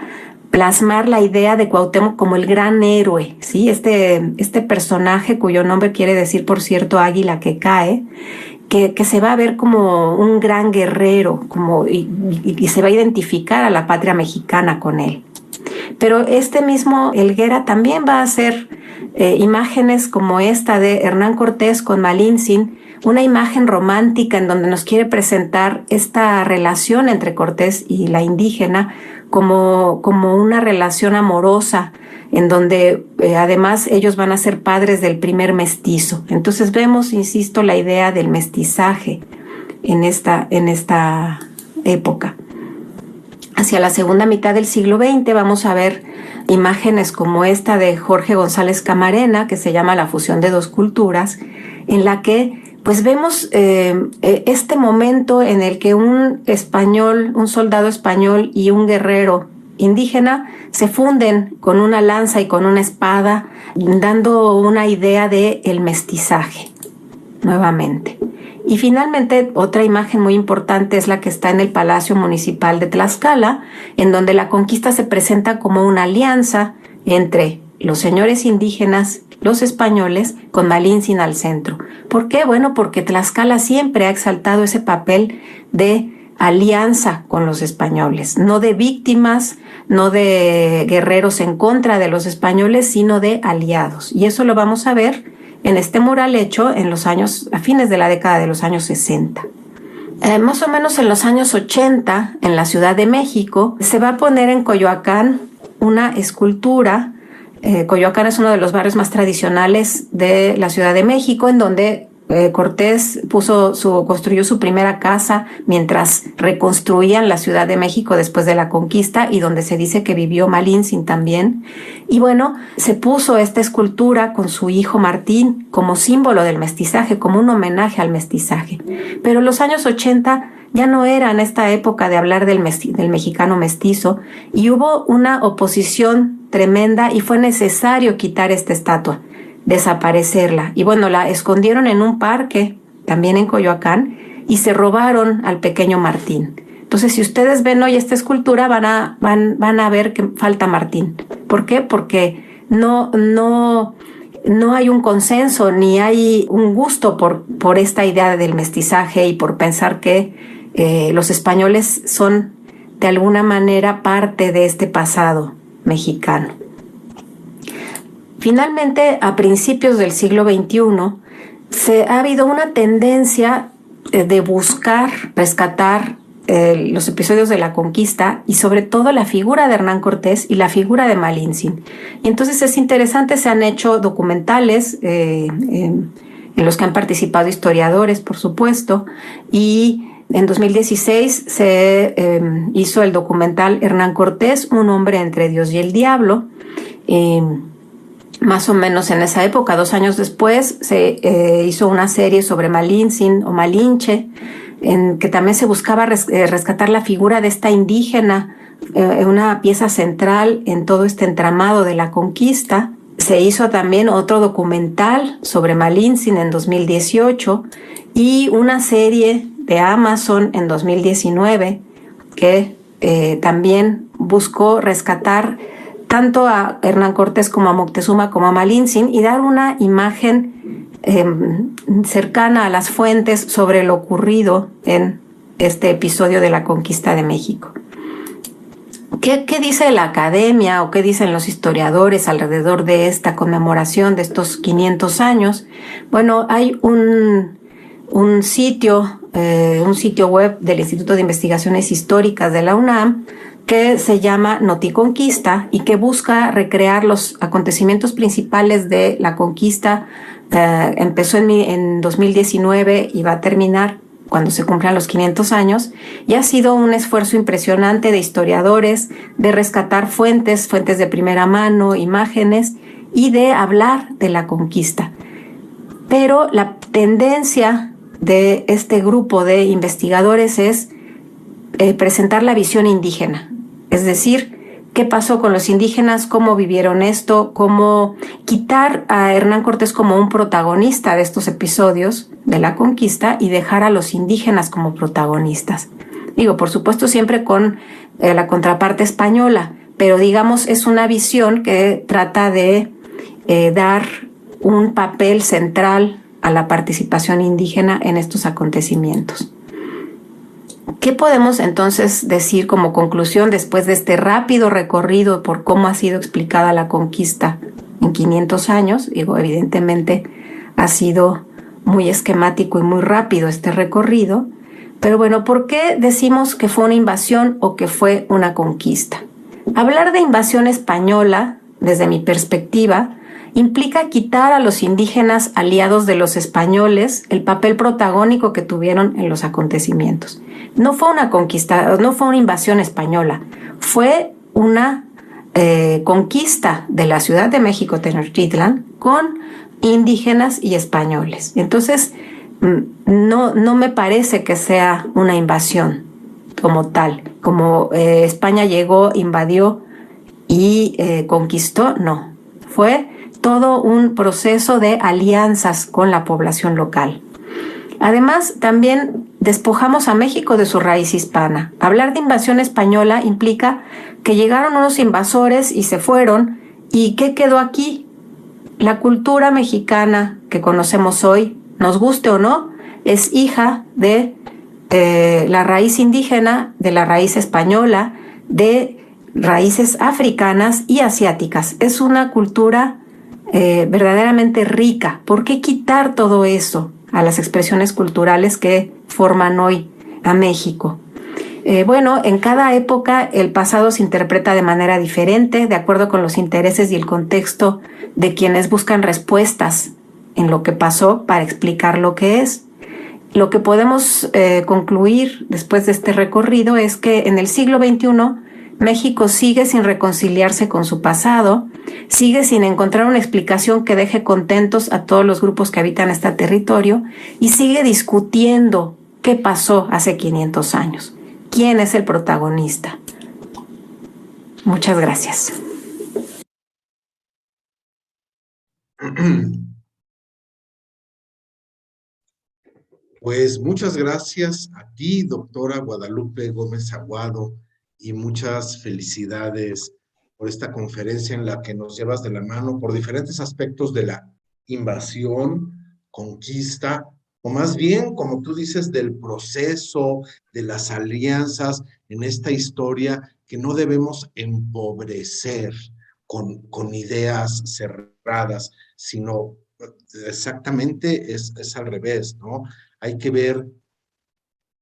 plasmar la idea de Cuauhtémoc como el gran héroe, ¿sí? Este personaje cuyo nombre quiere decir, por cierto, águila que cae, que se va a ver como un gran guerrero, y se va a identificar a la patria mexicana con él. Pero este mismo Helguera también va a hacer imágenes como esta de Hernán Cortés con Malintzin, una imagen romántica en donde nos quiere presentar esta relación entre Cortés y la indígena como una relación amorosa, en donde además ellos van a ser padres del primer mestizo. Entonces vemos, insisto, la idea del mestizaje en esta época. Hacia la segunda mitad del siglo XX vamos a ver imágenes como esta de Jorge González Camarena, que se llama La fusión de dos culturas, en la que pues vemos este momento en el que un soldado español y un guerrero indígena se funden con una lanza y con una espada, dando una idea de el mestizaje nuevamente. Y finalmente, otra imagen muy importante es la que está en el Palacio Municipal de Tlaxcala, en donde la conquista se presenta como una alianza entre los señores indígenas los españoles con Malintzin al centro. ¿Por qué? Bueno, porque Tlaxcala siempre ha exaltado ese papel de alianza con los españoles, no de víctimas, no de guerreros en contra de los españoles, sino de aliados. Y eso lo vamos a ver en este mural hecho en los años, a fines de la década de los años 60. Más o menos en los años 80, en la Ciudad de México, se va a poner en Coyoacán una escultura. Coyoacán es uno de los barrios más tradicionales de la Ciudad de México, en donde Cortés construyó su primera casa mientras reconstruían la Ciudad de México después de la conquista, y donde se dice que vivió Malintzin también. Y bueno, se puso esta escultura con su hijo Martín como símbolo del mestizaje, como un homenaje al mestizaje. Pero los años 80 ya no eran esta época de hablar del mexicano mestizo, y hubo una oposición tremenda y fue necesario quitar esta estatua, desaparecerla. Y bueno, la escondieron en un parque, también en Coyoacán, y se robaron al pequeño Martín. Entonces, si ustedes ven hoy esta escultura, van a ver que falta Martín. ¿Por qué? Porque no hay un consenso, ni hay un gusto por esta idea del mestizaje y por pensar que los españoles son de alguna manera parte de este pasado mexicano. Finalmente, a principios del siglo XXI, ha habido una tendencia de buscar rescatar los episodios de la conquista, y sobre todo la figura de Hernán Cortés y la figura de Malintzin. Y entonces es interesante, se han hecho documentales en los que han participado historiadores, por supuesto, y en 2016 se hizo el documental Hernán Cortés, un hombre entre Dios y el diablo. Más o menos en esa época, 2 años después, se hizo una serie sobre Malintzin o Malinche, en que también se buscaba rescatar la figura de esta indígena, una pieza central en todo este entramado de la conquista. Se hizo también otro documental sobre Malintzin en 2018 y una serie de Amazon en 2019 que también buscó rescatar tanto a Hernán Cortés como a Moctezuma como a Malintzin y dar una imagen cercana a las fuentes sobre lo ocurrido en este episodio de la conquista de México. ¿Qué dice la academia o qué dicen los historiadores alrededor de esta conmemoración de estos 500 años? Bueno, hay un sitio web del Instituto de Investigaciones Históricas de la UNAM que se llama Noticonquista y que busca recrear los acontecimientos principales de la conquista. Empezó en 2019 y va a terminar cuando se cumplan los 500 años, y ha sido un esfuerzo impresionante de historiadores de rescatar fuentes de primera mano, imágenes, y de hablar de la conquista. Pero la tendencia de este grupo de investigadores es presentar la visión indígena, es decir, qué pasó con los indígenas, cómo vivieron esto, cómo quitar a Hernán Cortés como un protagonista de estos episodios de la conquista y dejar a los indígenas como protagonistas. Digo, por supuesto, siempre con la contraparte española, pero digamos es una visión que trata de dar un papel central a la participación indígena en estos acontecimientos. ¿Qué podemos entonces decir como conclusión después de este rápido recorrido por cómo ha sido explicada la conquista en 500 años? Digo, evidentemente ha sido muy esquemático y muy rápido este recorrido, pero bueno, ¿por qué decimos que fue una invasión o que fue una conquista? Hablar de invasión española, desde mi perspectiva, implica quitar a los indígenas aliados de los españoles el papel protagónico que tuvieron en los acontecimientos. No fue una conquista, no fue una invasión española, fue una conquista de la Ciudad de México, Tenochtitlan, con indígenas y españoles. Entonces, no me parece que sea una invasión como tal, como España llegó, invadió y conquistó, no. Fue todo un proceso de alianzas con la población local. Además, también despojamos a México de su raíz hispana. Hablar de invasión española implica que llegaron unos invasores y se fueron, ¿y qué quedó aquí? La cultura mexicana que conocemos hoy, nos guste o no, es hija de la raíz indígena, de la raíz española, de raíces africanas y asiáticas. Es una cultura verdaderamente rica. ¿Por qué quitar todo eso a las expresiones culturales que forman hoy a México? Bueno, en cada época el pasado se interpreta de manera diferente, de acuerdo con los intereses y el contexto de quienes buscan respuestas en lo que pasó para explicar lo que es. Lo que podemos concluir después de este recorrido es que en el siglo XXI México sigue sin reconciliarse con su pasado, sigue sin encontrar una explicación que deje contentos a todos los grupos que habitan este territorio y sigue discutiendo qué pasó hace 500 años. ¿Quién es el protagonista? Muchas gracias. Pues muchas gracias a ti, doctora Guadalupe Gómez Aguado, y muchas felicidades por esta conferencia en la que nos llevas de la mano por diferentes aspectos de la invasión, conquista, o más bien, como tú dices, del proceso, de las alianzas en esta historia que no debemos empobrecer con ideas cerradas, sino exactamente es al revés, ¿no? Hay que ver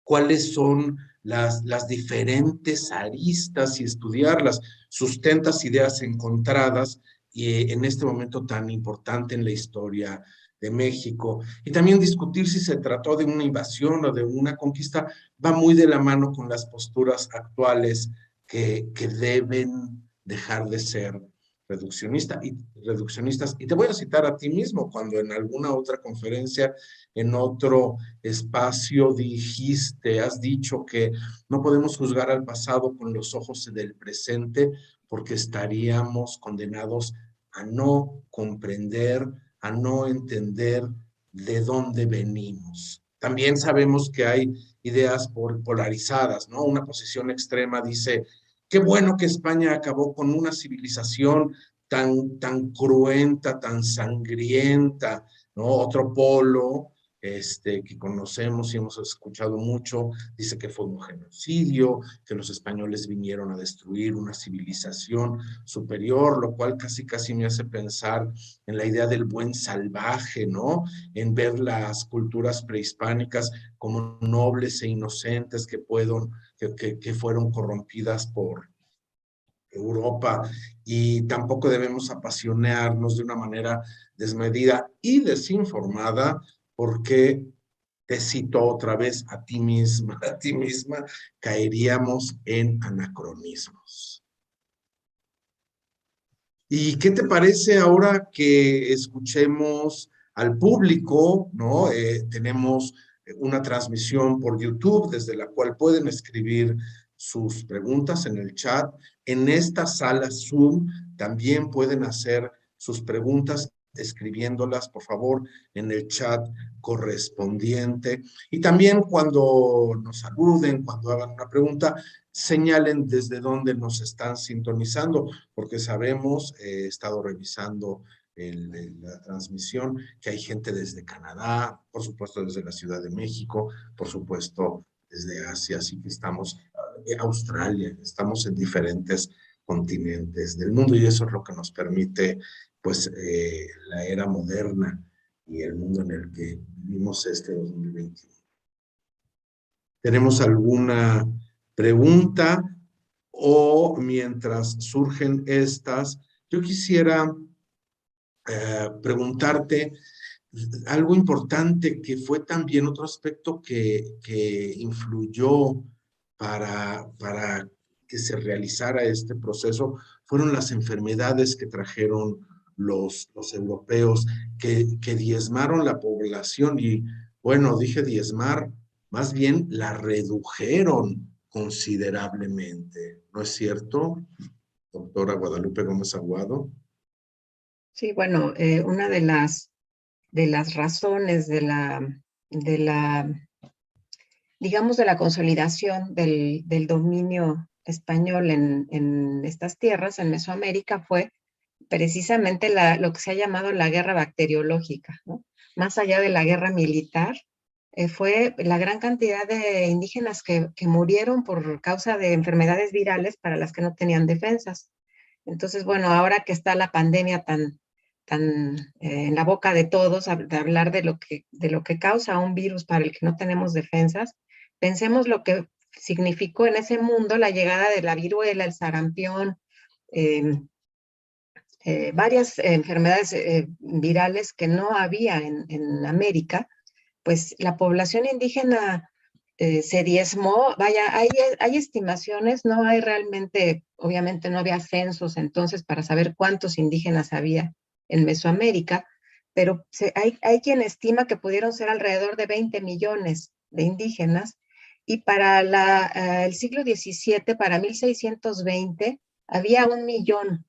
cuáles son las diferentes aristas y estudiarlas. Sustentas ideas encontradas y en este momento tan importante en la historia de México. Y también discutir si se trató de una invasión o de una conquista va muy de la mano con las posturas actuales que deben dejar de ser reduccionistas. Y te voy a citar a ti mismo cuando en alguna otra conferencia, en otro espacio has dicho que no podemos juzgar al pasado con los ojos del presente porque estaríamos condenados a no comprender, a no entender de dónde venimos. También sabemos que hay ideas polarizadas, ¿no? Una posición extrema dice, qué bueno que España acabó con una civilización tan cruenta, tan sangrienta, ¿no? Otro polo que conocemos y hemos escuchado mucho, dice que fue un genocidio, que los españoles vinieron a destruir una civilización superior, lo cual casi me hace pensar en la idea del buen salvaje, ¿no? En ver las culturas prehispánicas como nobles e inocentes que fueron corrompidas por Europa, y tampoco debemos apasionarnos de una manera desmedida y desinformada porque te cito otra vez a ti misma, caeríamos en anacronismos. ¿Y qué te parece ahora que escuchemos al público, ¿no? Tenemos una transmisión por YouTube desde la cual pueden escribir sus preguntas en el chat. En esta sala Zoom también pueden hacer sus preguntas escribiéndolas, por favor, en el chat correspondiente. Y también cuando nos saluden, cuando hagan una pregunta, señalen desde dónde nos están sintonizando, porque sabemos, he estado revisando la transmisión, que hay gente desde Canadá, por supuesto desde la Ciudad de México, por supuesto desde Asia, así que estamos Australia, estamos en diferentes continentes del mundo y eso es lo que nos permite, pues, la era moderna y el mundo en el que vivimos este 2021. ¿Tenemos alguna pregunta? O mientras surgen estas, yo quisiera preguntarte algo importante que fue también otro aspecto que influyó para que se realizara este proceso, fueron las enfermedades que trajeron los europeos, que diezmaron la población y, bueno, dije diezmar, más bien la redujeron considerablemente, ¿no es cierto, doctora Guadalupe Gómez Aguado? Sí, bueno, una de las razones de la, digamos, de la consolidación del dominio español en estas tierras, en Mesoamérica, fue precisamente lo que se ha llamado la guerra bacteriológica, ¿no? Más allá de la guerra militar, fue la gran cantidad de indígenas que murieron por causa de enfermedades virales para las que no tenían defensas. Entonces, bueno, ahora que está la pandemia tan en la boca de todos, de hablar de lo que causa un virus para el que no tenemos defensas, pensemos lo que significó en ese mundo la llegada de la viruela, el sarampión, eh, varias enfermedades virales que no había en América. Pues la población indígena se diezmó. Vaya, hay estimaciones, no hay realmente, obviamente no había censos entonces para saber cuántos indígenas había en Mesoamérica, pero hay quien estima que pudieron ser alrededor de 20 millones de indígenas, y para el siglo XVII, para 1620, había 1 millón.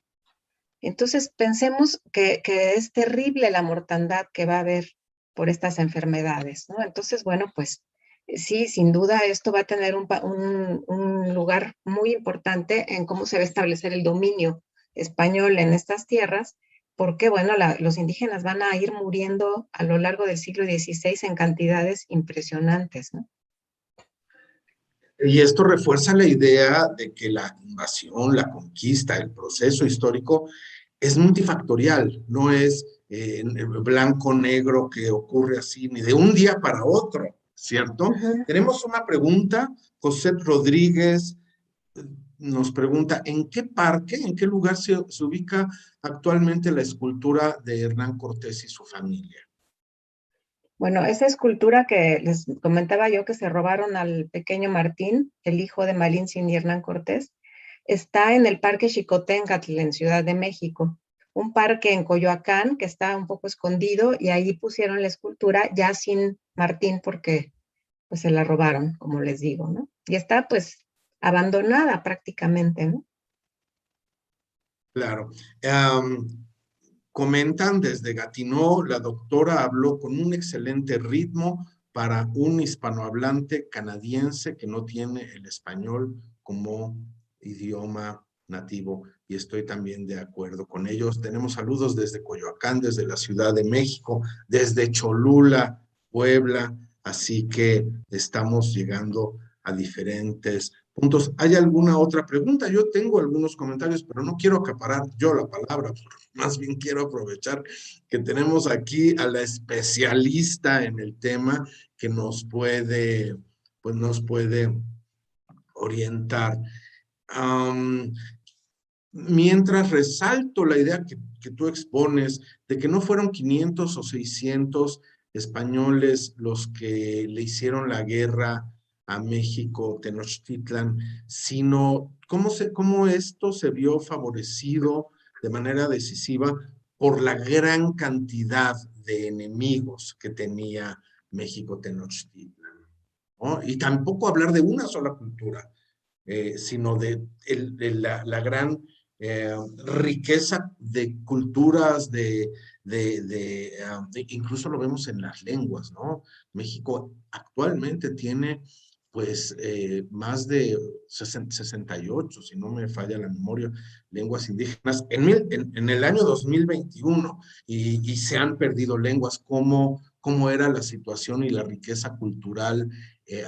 Entonces pensemos que es terrible la mortandad que va a haber por estas enfermedades, ¿no? Entonces, bueno, pues sí, sin duda esto va a tener un lugar muy importante en cómo se va a establecer el dominio español en estas tierras, porque, bueno, los indígenas van a ir muriendo a lo largo del siglo XVI en cantidades impresionantes, ¿no? Y esto refuerza la idea de que la invasión, la conquista, el proceso histórico es multifactorial, no es blanco-negro que ocurre así, ni de un día para otro, ¿cierto? Ujú. Tenemos una pregunta, José Rodríguez nos pregunta, ¿en qué parque, en qué lugar se ubica actualmente la escultura de Hernán Cortés y su familia? Bueno, esa escultura que les comentaba yo que se robaron al pequeño Martín, el hijo de Malintzin y Hernán Cortés, está en el Parque Xicoténcatl en Ciudad de México, un parque en Coyoacán que está un poco escondido, y ahí pusieron la escultura ya sin Martín porque pues se la robaron, como les digo, ¿no? Y está pues abandonada prácticamente, ¿no? Claro. Comentan desde Gatineau, la doctora habló con un excelente ritmo para un hispanohablante canadiense que no tiene el español como idioma nativo, y estoy también de acuerdo con ellos. Tenemos saludos desde Coyoacán, desde la Ciudad de México, desde Cholula, Puebla, así que estamos llegando a diferentes puntos. ¿Hay alguna otra pregunta? Yo tengo algunos comentarios, pero no quiero acaparar yo la palabra, más bien quiero aprovechar que tenemos aquí a la especialista en el tema que pues nos puede orientar. Mientras resalto la idea que tú expones de que no fueron 500 o 600 españoles los que le hicieron la guerra a México, Tenochtitlan, sino cómo esto se vio favorecido de manera decisiva por la gran cantidad de enemigos que tenía México, Tenochtitlan, ¿no? Y tampoco hablar de una sola cultura, sino de la gran riqueza de culturas, incluso lo vemos en las lenguas, ¿no? México actualmente tiene pues más de 68, si no me falla la memoria, lenguas indígenas en el año 2021, y se han perdido lenguas. ¿Cómo era la situación y la riqueza cultural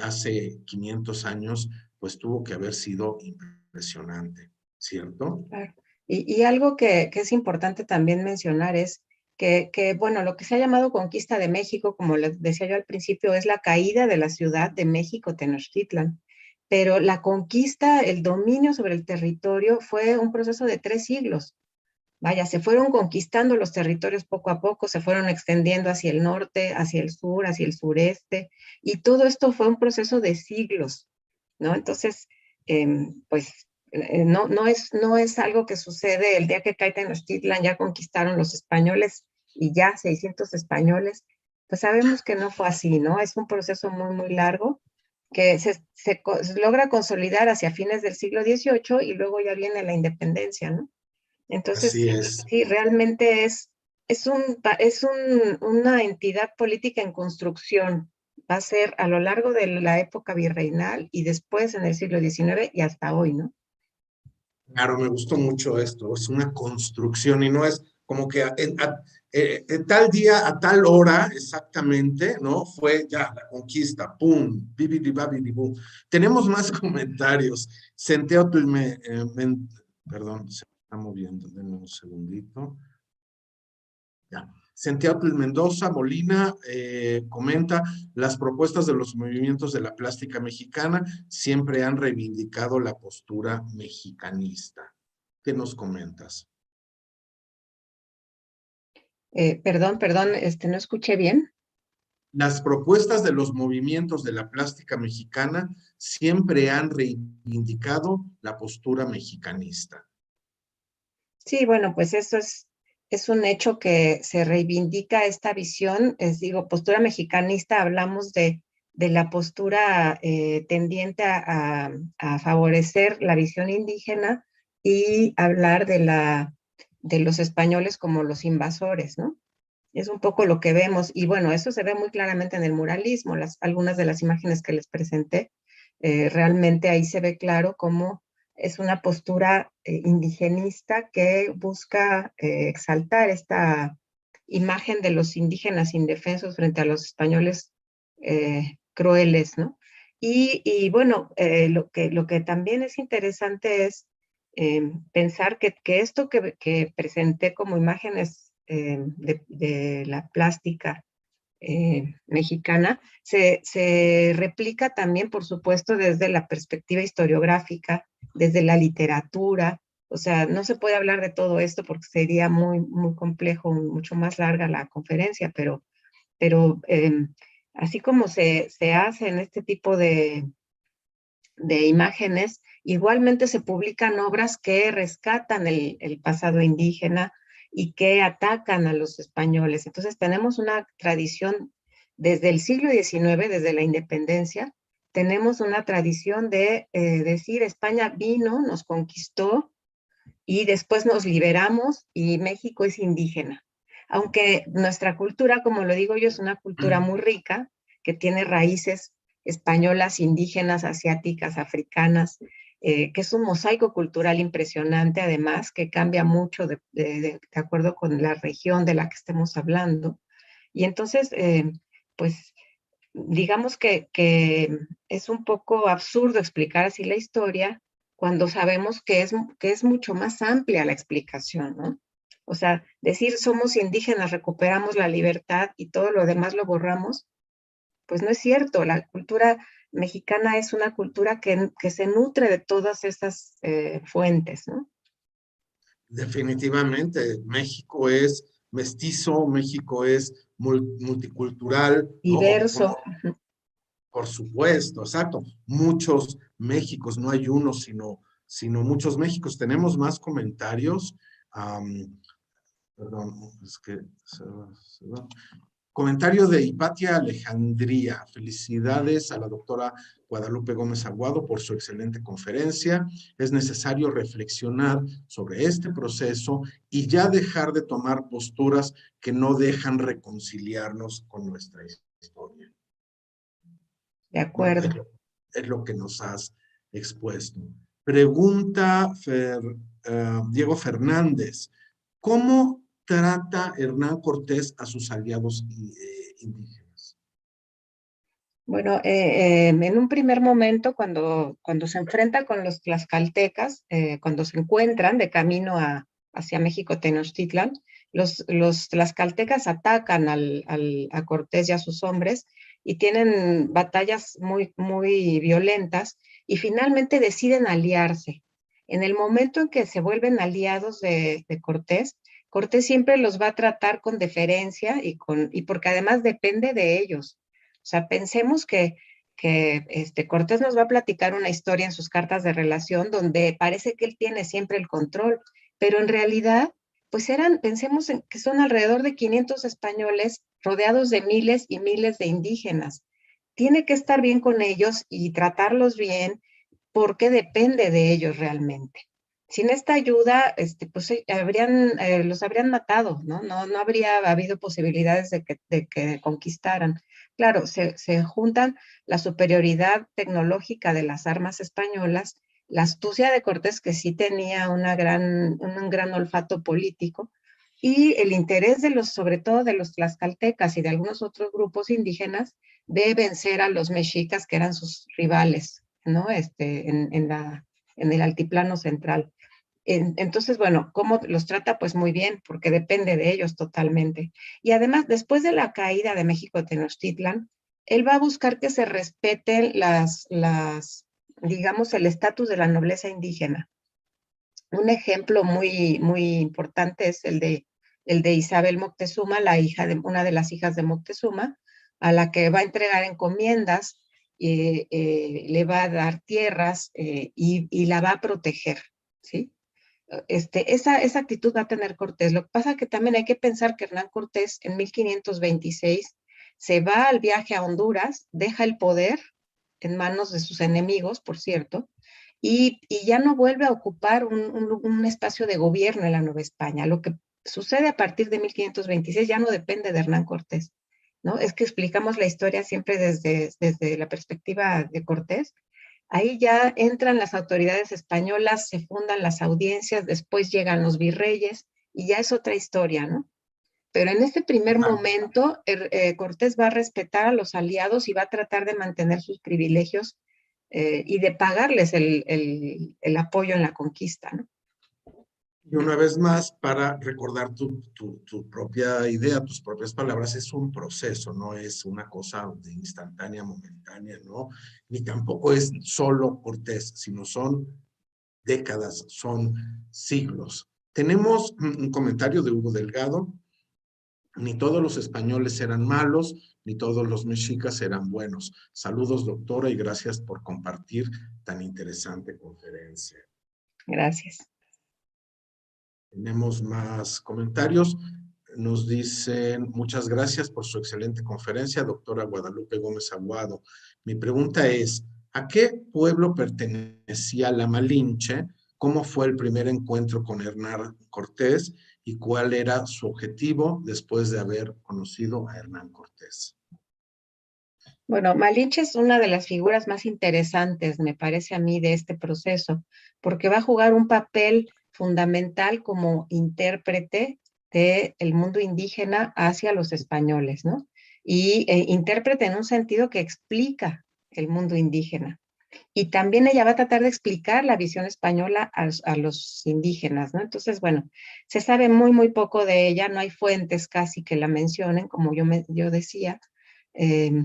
hace 500 años? Pues tuvo que haber sido impresionante, ¿cierto? Claro. Y algo que es importante también mencionar es bueno, lo que se ha llamado conquista de México, como les decía yo al principio, es la caída de la ciudad de México, Tenochtitlan. Pero la conquista, el dominio sobre el territorio fue un proceso de 3 siglos. Vaya, se fueron conquistando los territorios poco a poco, se fueron extendiendo hacia el norte, hacia el sur, hacia el sureste, y todo esto fue un proceso de siglos, ¿no? Entonces, pues no es algo que sucede el día que cae Tenochtitlan, ya conquistaron los españoles y ya 600 españoles. Pues sabemos que no fue así, ¿no? Es un proceso muy, muy largo que se logra consolidar hacia fines del siglo XVIII, y luego ya viene la independencia, ¿no? Entonces, Así es. sí, realmente una entidad política en construcción. Va a ser a lo largo de la época virreinal y después en el siglo XIX y hasta hoy, ¿no? Claro, me gustó mucho esto. Es una construcción y no es como que tal día, a tal hora exactamente, ¿no? Fue ya la conquista, pum, bibidibabidibú. Tenemos más comentarios. Centeotl perdón, se está moviendo, denme un segundito. Ya. Centeotl Mendoza Molina comenta, las propuestas de los movimientos de la plástica mexicana siempre han reivindicado la postura mexicanista. ¿Qué nos comentas? Perdón, no escuché bien. Las propuestas de los movimientos de la plástica mexicana siempre han reivindicado la postura mexicanista. Sí, bueno, pues eso es un hecho que se reivindica esta visión, digo, postura mexicanista, hablamos de la postura tendiente a favorecer la visión indígena y hablar de los españoles como los invasores, ¿no? Es un poco lo que vemos, y bueno, eso se ve muy claramente en el muralismo, algunas de las imágenes que les presenté, realmente ahí se ve claro cómo es una postura indigenista que busca exaltar esta imagen de los indígenas indefensos frente a los españoles crueles, ¿no? Y bueno, lo que también es interesante es pensar que esto que presenté como imágenes de la plástica mexicana se replica también, por supuesto, desde la perspectiva historiográfica, desde la literatura. O sea, no se puede hablar de todo esto porque sería muy complejo, mucho más larga la conferencia, pero así como se hacen este tipo de imágenes, igualmente se publican obras que rescatan el pasado indígena y que atacan a los españoles. Entonces tenemos una tradición desde el siglo XIX, desde la independencia, tenemos una tradición de decir España vino, nos conquistó y después nos liberamos y México es indígena. Aunque nuestra cultura, como lo digo yo, es una cultura muy rica, que tiene raíces españolas, indígenas, asiáticas, africanas, que es un mosaico cultural impresionante, además, que cambia mucho de acuerdo con la región de la que estemos hablando. Y entonces, pues, digamos que es un poco absurdo explicar así la historia cuando sabemos que es mucho más amplia la explicación, ¿no? O sea, decir somos indígenas, recuperamos la libertad y todo lo demás lo borramos, pues no es cierto. La cultura mexicana es una cultura que se nutre de todas esas fuentes, ¿no? Definitivamente, México es mestizo, México es multicultural, ¿no? Diverso. Por supuesto, exacto. Muchos Méxicos, no hay uno, sino muchos Méxicos. Tenemos más comentarios. Am, perdón, es que se va. Comentario de Hipatia Alejandría. Felicidades a la doctora Guadalupe Gómez Aguado por su excelente conferencia. Es necesario reflexionar sobre este proceso y ya dejar de tomar posturas que no dejan reconciliarnos con nuestra historia. De ¿No? acuerdo. Es lo que nos has expuesto. Pregunta Diego Fernández. ¿Cómo trata Hernán Cortés a sus aliados indígenas? Bueno, en un primer momento, cuando se enfrenta con los tlaxcaltecas, cuando se encuentran de camino hacia México Tenochtitlan, los tlaxcaltecas atacan a Cortés y a sus hombres y tienen batallas muy violentas y finalmente deciden aliarse. En el momento en que se vuelven aliados de Cortés, Cortés siempre los va a tratar con deferencia y porque además depende de ellos. O sea, pensemos que Cortés nos va a platicar una historia en sus cartas de relación donde parece que él tiene siempre el control, pero en realidad, pues pensemos en que son alrededor de 500 españoles rodeados de miles y miles de indígenas. Tiene que estar bien con ellos y tratarlos bien porque depende de ellos realmente. Sin esta ayuda, pues los habrían matado, ¿no? No habría habido posibilidades de que conquistaran. Claro, se juntan la superioridad tecnológica de las armas españolas la astucia de Cortés, que sí tenía un gran olfato político, y el interés de sobre todo de los tlaxcaltecas y de algunos otros grupos indígenas, de vencer a los mexicas, que eran sus rivales, ¿no? En el altiplano central. Entonces, bueno, ¿cómo los trata? Pues muy bien, porque depende de ellos totalmente. Y además, después de la caída de México Tenochtitlan, él va a buscar que se respeten digamos, el estatus de la nobleza indígena. Un ejemplo muy importante es el de Isabel Moctezuma, una de las hijas de Moctezuma, a la que va a entregar encomiendas, le va a dar tierras, y la va a proteger, ¿sí? Esa actitud va a tener Cortés. Lo que pasa es que también hay que pensar que Hernán Cortés en 1526 se va al viaje a Honduras, deja el poder en manos de sus enemigos, por cierto, y ya no vuelve a ocupar un espacio de gobierno en la Nueva España. Lo que sucede a partir de 1526 ya no depende de Hernán Cortés, ¿no? Es que explicamos la historia siempre desde la perspectiva de Cortés. Ahí ya entran las autoridades españolas, se fundan las audiencias, después llegan los virreyes, y ya es otra historia, ¿no? Pero en este primer momento, Cortés va a respetar a los aliados y va a tratar de mantener sus privilegios, y de pagarles el apoyo en la conquista, ¿no? Y una vez más, para recordar tu propia idea, tus propias palabras, es un proceso, no es una cosa de instantánea, momentánea, ¿no? Ni tampoco es solo Cortés, sino son décadas, son siglos. Tenemos un comentario de Hugo Delgado: ni todos los españoles eran malos, ni todos los mexicas eran buenos. Saludos, doctora, y gracias por compartir tan interesante conferencia. Gracias. Tenemos más comentarios. Nos dicen: muchas gracias por su excelente conferencia, doctora Guadalupe Gómez Aguado. Mi pregunta es: ¿a qué pueblo pertenecía la Malinche? ¿Cómo fue el primer encuentro con Hernán Cortés? ¿Y cuál era su objetivo después de haber conocido a Hernán Cortés? Bueno, Malinche es una de las figuras más interesantes, me parece a mí, de este proceso, porque va a jugar un papel fundamental como intérprete del mundo indígena hacia los españoles, ¿no? Y intérprete en un sentido que explica el mundo indígena. Y también ella va a tratar de explicar la visión española a los indígenas, ¿no? Entonces, bueno, se sabe muy poco de ella, no hay fuentes casi que la mencionen, como yo decía. Eh,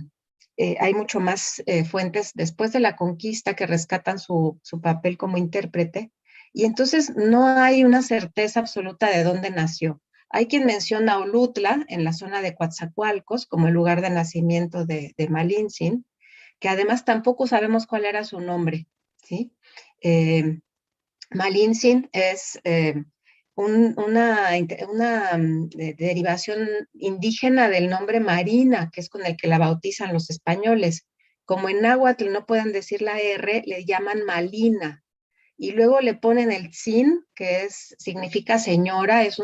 Hay mucho más fuentes después de la conquista que rescatan su papel como intérprete, y entonces no hay una certeza absoluta de dónde nació. Hay quien menciona Olutla, en la zona de Coatzacoalcos, como el lugar de nacimiento de Malintzin, que además tampoco sabemos cuál era su nombre, ¿sí? Malintzin es una derivación indígena del nombre Marina, que es con el que la bautizan los españoles. Como en náhuatl no pueden decir la R, le llaman Malina. Y luego le ponen el Tzin, que significa señora, es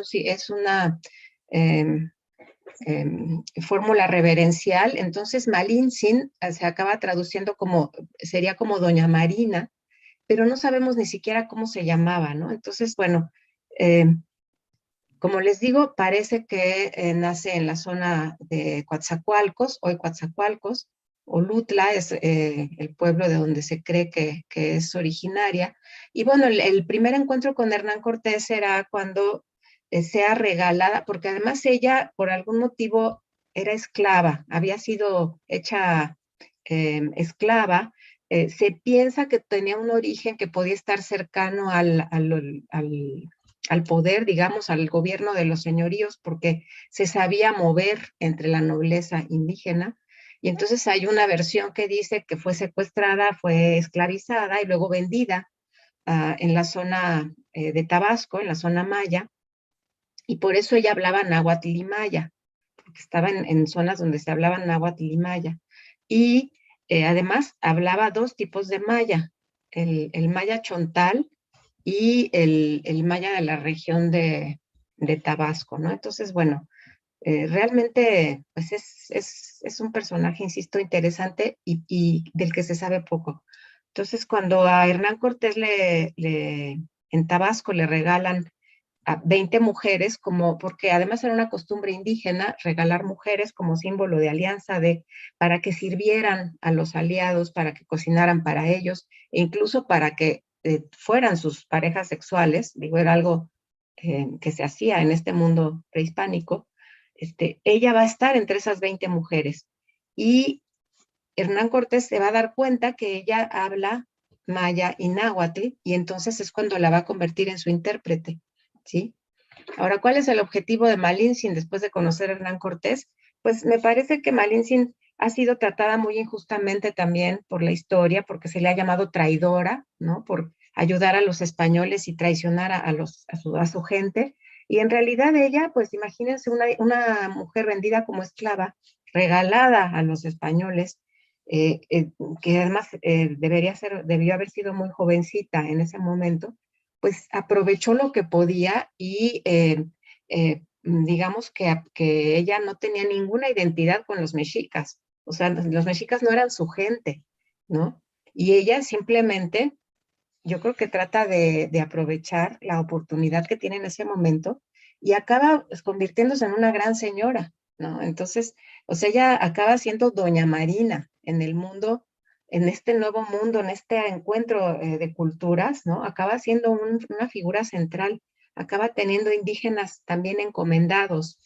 una eh, fórmula reverencial. Entonces Malintzin se acaba traduciendo sería como Doña Marina, pero no sabemos ni siquiera cómo se llamaba, ¿no? Entonces, bueno, eh, como les digo, parece que nace en la zona de Coatzacoalcos, hoy Coatzacoalcos. Olutla es el pueblo de donde se cree que es originaria. Y bueno, el primer encuentro con Hernán Cortés era cuando sea regalada, porque además ella, por algún motivo, era esclava, había sido hecha esclava. Se piensa que tenía un origen que podía estar cercano al poder, digamos, al gobierno de los señoríos, porque se sabía mover entre la nobleza indígena. Y entonces hay una versión que dice que fue secuestrada, fue esclavizada y luego vendida en la zona de Tabasco, en la zona maya, y por eso ella hablaba náhuatl y maya, porque estaba en zonas donde se hablaba náhuatl y maya. Y además hablaba dos tipos de maya, el maya chontal y el maya de la región de Tabasco, ¿no? Entonces, bueno, realmente pues es un personaje, insisto, interesante y del que se sabe poco. Entonces, cuando a Hernán Cortés en Tabasco le regalan a 20 mujeres, como, porque además era una costumbre indígena regalar mujeres como símbolo de alianza, para que sirvieran a los aliados, para que cocinaran para ellos, e incluso para que fueran sus parejas sexuales, digo, era algo que se hacía en este mundo prehispánico. Ella va a estar entre esas 20 mujeres. Y Hernán Cortés se va a dar cuenta que ella habla maya y náhuatl, y entonces es cuando la va a convertir en su intérprete, ¿sí? Ahora, ¿cuál es el objetivo de Malintzin después de conocer a Hernán Cortés? Pues me parece que Malintzin ha sido tratada muy injustamente también por la historia, porque se le ha llamado traidora, ¿no? Por ayudar a los españoles y traicionar a su gente. Y en realidad ella, pues imagínense una mujer vendida como esclava, regalada a los españoles, que además debió haber sido muy jovencita en ese momento, pues aprovechó lo que podía y digamos que ella no tenía ninguna identidad con los mexicas. O sea, los mexicas no eran su gente, ¿no? Y ella simplemente, yo creo que trata de aprovechar la oportunidad que tiene en ese momento y acaba pues, convirtiéndose en una gran señora, ¿no? Entonces, o sea, ella acaba siendo Doña Marina en el mundo, en este nuevo mundo, en este encuentro de culturas, ¿no? Acaba siendo una figura central, acaba teniendo indígenas también encomendados,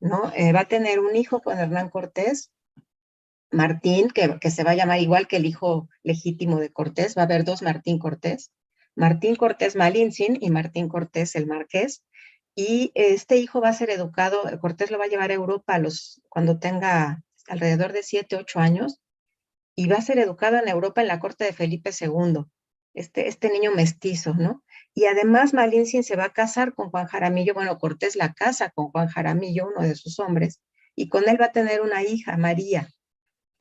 ¿no? Va a tener un hijo con Hernán Cortés, Martín, que se va a llamar igual que el hijo legítimo de Cortés, va a haber dos Martín Cortés Malintzin y Martín Cortés el Marqués, y este hijo va a ser educado, Cortés lo va a llevar a Europa cuando tenga alrededor de 7, 8 años, y va a ser educado en Europa en la corte de Felipe II, este niño mestizo, ¿no? Y además Malintzin se va a casar con Juan Jaramillo, bueno, Cortés la casa con Juan Jaramillo, uno de sus hombres, y con él va a tener una hija, María,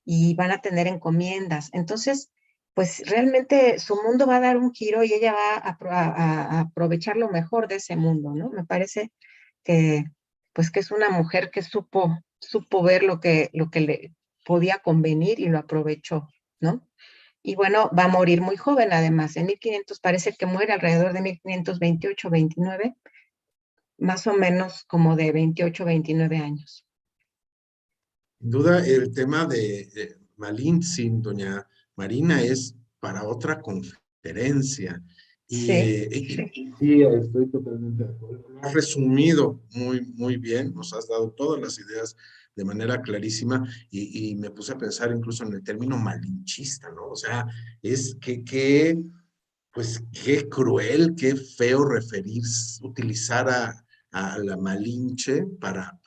y van a tener encomiendas. Entonces, pues realmente su mundo va a dar un giro y ella va a aprovechar lo mejor de ese mundo, ¿no? Me parece que, pues que es una mujer que supo ver lo que le podía convenir y lo aprovechó, ¿no? Y bueno, va a morir muy joven además, en 1500 parece que muere alrededor de 1528, 29, más o menos como de 28, 29 años. Sin duda, el tema de Malintzin, doña Marina, es para otra conferencia. Y Sí, sí. sí, estoy totalmente de acuerdo. Lo has resumido muy, muy bien, nos has dado todas las ideas de manera clarísima y me puse a pensar incluso en el término malinchista, ¿no? O sea, es pues qué cruel, qué feo utilizar a la Malinche para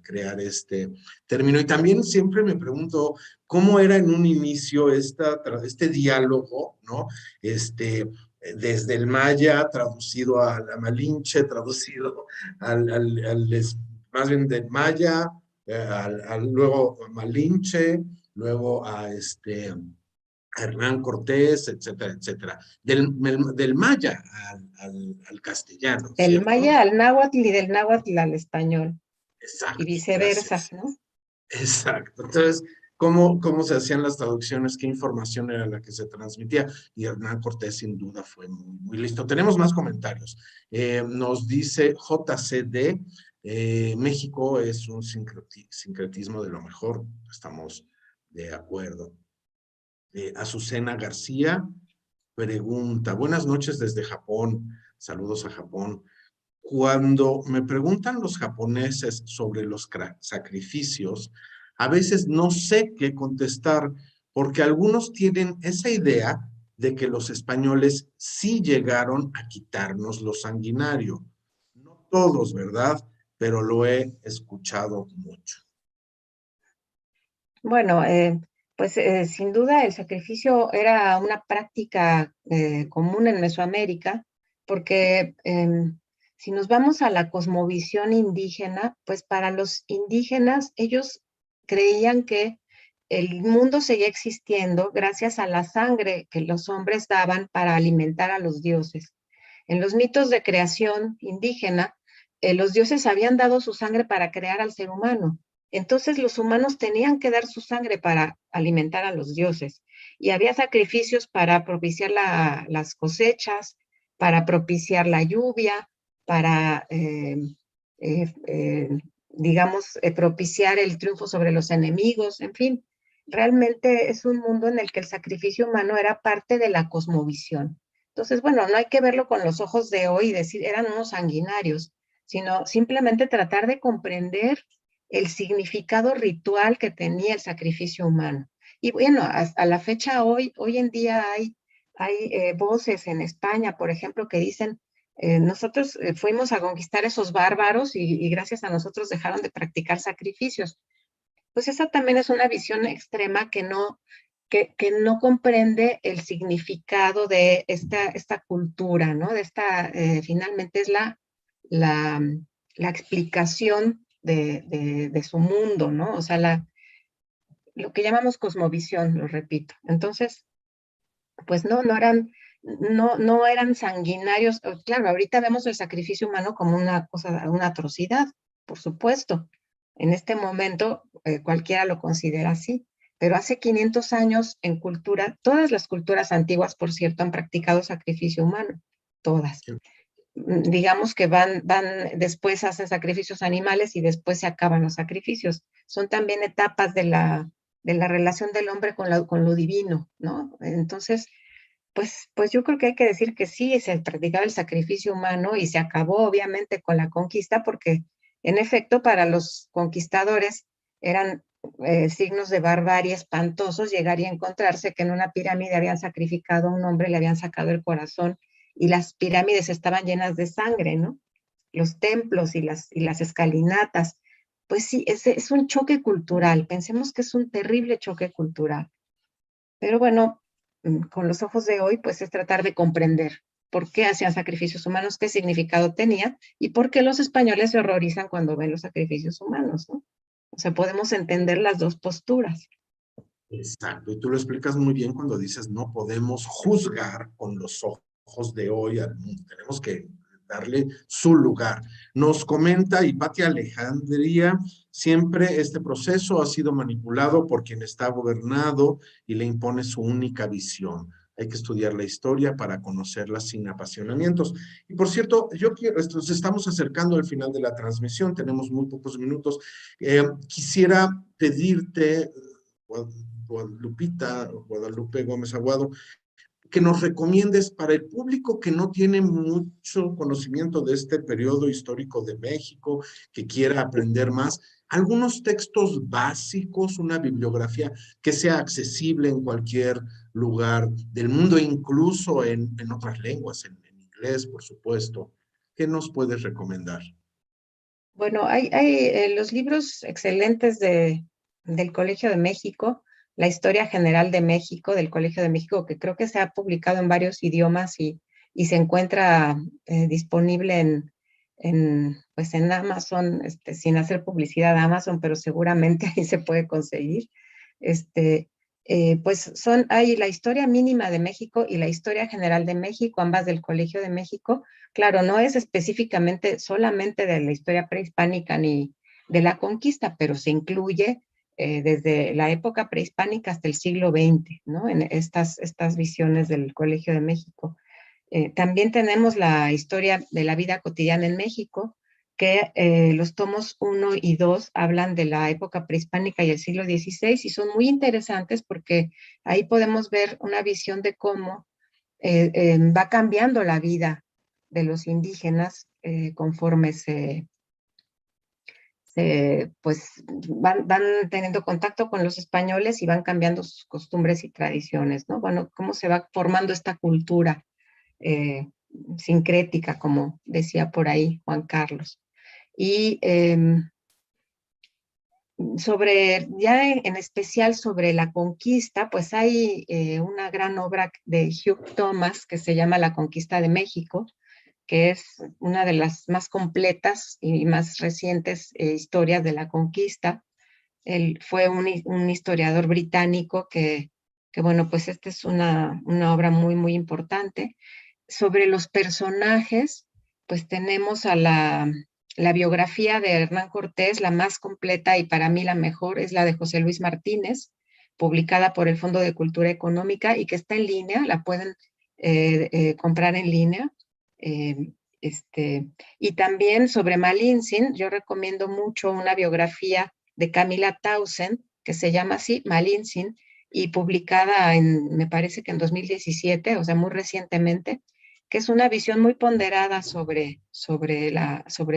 crear este término. Y también siempre me pregunto cómo era en un inicio este diálogo, ¿no? Desde el maya traducido a la Malinche, traducido más bien del maya, luego a Malinche, luego a Hernán Cortés, etcétera, etcétera. Del maya al castellano, Del ¿cierto? maya al náhuatl y del náhuatl al español, y Exacto, viceversa, gracias. ¿no? Exacto. Entonces, ¿cómo se hacían las traducciones? ¿Qué información era la que se transmitía? Y Hernán Cortés sin duda fue muy, muy listo. Tenemos más comentarios. Nos dice JCD, México es un sincretismo de lo mejor. Estamos de acuerdo. Azucena García pregunta, buenas noches desde Japón, saludos a Japón. Cuando me preguntan los japoneses sobre los sacrificios, a veces no sé qué contestar, porque algunos tienen esa idea de que los españoles sí llegaron a quitarnos lo sanguinario. No todos, ¿verdad? Pero lo he escuchado mucho. Bueno, pues sin duda el sacrificio era una práctica común en Mesoamérica, porque si nos vamos a la cosmovisión indígena, pues para los indígenas ellos creían que el mundo seguía existiendo gracias a la sangre que los hombres daban para alimentar a los dioses. En los mitos de creación indígena, los dioses habían dado su sangre para crear al ser humano. Entonces los humanos tenían que dar su sangre para alimentar a los dioses. Y había sacrificios para propiciar las cosechas, para propiciar la lluvia, para, digamos, propiciar el triunfo sobre los enemigos, en fin. Realmente es un mundo en el que el sacrificio humano era parte de la cosmovisión. Entonces, bueno, no hay que verlo con los ojos de hoy y decir eran unos sanguinarios, sino simplemente tratar de comprender el significado ritual que tenía el sacrificio humano. Y bueno, a la fecha hoy en día hay voces en España, por ejemplo, que dicen, nosotros fuimos a conquistar esos bárbaros y gracias a nosotros dejaron de practicar sacrificios. Pues esa también es una visión extrema que no comprende el significado de esta cultura, ¿no? De finalmente es la, la explicación de su mundo, ¿no? O sea, lo que llamamos cosmovisión, lo repito. Entonces, pues no eran sanguinarios. Claro, ahorita vemos el sacrificio humano como una cosa, una atrocidad, por supuesto. En este momento cualquiera lo considera así, pero hace 500 años en cultura, todas las culturas antiguas, por cierto, han practicado sacrificio humano, todas. Digamos que van, después hacen sacrificios animales y después se acaban los sacrificios. Son también etapas de la relación del hombre con lo divino, ¿no? Entonces, pues yo creo que hay que decir que sí, se practicaba el sacrificio humano y se acabó obviamente con la conquista porque en efecto para los conquistadores eran signos de barbarie espantosos llegar y encontrarse que en una pirámide habían sacrificado a un hombre, le habían sacado el corazón y las pirámides estaban llenas de sangre, ¿no? Los templos y las escalinatas. Pues sí, es un choque cultural, pensemos que es un terrible choque cultural. Pero bueno, con los ojos de hoy, pues es tratar de comprender por qué hacían sacrificios humanos, qué significado tenían y por qué los españoles se horrorizan cuando ven los sacrificios humanos, ¿no? O sea, podemos entender las dos posturas. Exacto, y tú lo explicas muy bien cuando dices no podemos juzgar con los ojos de hoy al mundo, tenemos que darle su lugar. Nos comenta Hipatia Alejandría, siempre este proceso ha sido manipulado por quien está gobernado y le impone su única visión. Hay que estudiar la historia para conocerla sin apasionamientos. Y por cierto, yo quiero, nos estamos acercando al final de la transmisión, tenemos muy pocos minutos. Quisiera pedirte, Guadalupe Gómez Aguado, que nos recomiendes para el público que no tiene mucho conocimiento de este periodo histórico de México, que quiera aprender más, algunos textos básicos, una bibliografía que sea accesible en cualquier lugar del mundo, incluso en otras lenguas, en inglés, por supuesto. ¿Qué nos puedes recomendar? Bueno, los libros excelentes del Colegio de México, la Historia General de México, del Colegio de México, que creo que se ha publicado en varios idiomas y se encuentra disponible pues en Amazon, sin hacer publicidad a Amazon, pero seguramente ahí se puede conseguir. Pues hay la Historia Mínima de México y la Historia General de México, ambas del Colegio de México. Claro, no es específicamente solamente de la historia prehispánica ni de la conquista, pero se incluye desde la época prehispánica hasta el siglo XX, ¿no? En estas visiones del Colegio de México. También tenemos la historia de la vida cotidiana en México, que los tomos 1 y 2 hablan de la época prehispánica y el siglo XVI y son muy interesantes porque ahí podemos ver una visión de cómo va cambiando la vida de los indígenas conforme pues van teniendo contacto con los españoles y van cambiando sus costumbres y tradiciones, ¿no? Bueno, cómo se va formando esta cultura sincrética, como decía por ahí Juan Carlos. Y en especial sobre la conquista, pues hay una gran obra de Hugh Thomas que se llama La Conquista de México, que es una de las más completas y más recientes historias de la conquista. Él fue un historiador británico bueno, pues esta es una obra muy, muy importante. Sobre los personajes, pues tenemos a la biografía de Hernán Cortés, la más completa y para mí la mejor, es la de José Luis Martínez, publicada por el Fondo de Cultura Económica y que está en línea, la pueden comprar en línea. Y también sobre Malintzin, yo recomiendo mucho una biografía de Camila Tausen, que se llama así, Malintzin, y publicada me parece que en 2017, o sea, muy recientemente, que es una visión muy ponderada sobre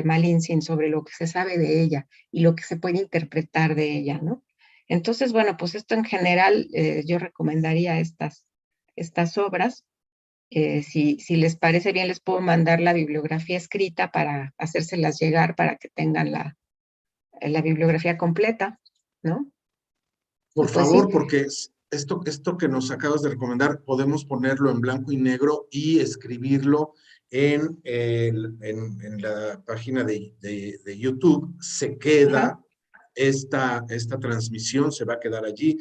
Malintzin, sobre lo que se sabe de ella y lo que se puede interpretar de ella, ¿no? Entonces, bueno, pues esto en general yo recomendaría estas obras. Si les parece bien, les puedo mandar la bibliografía escrita para hacérselas llegar para que tengan la bibliografía completa, ¿no? Por Y pues sí, favor, porque esto que nos acabas de recomendar, podemos ponerlo en blanco y negro y escribirlo en la página de YouTube. Se queda ajá. esta transmisión, se va a quedar allí.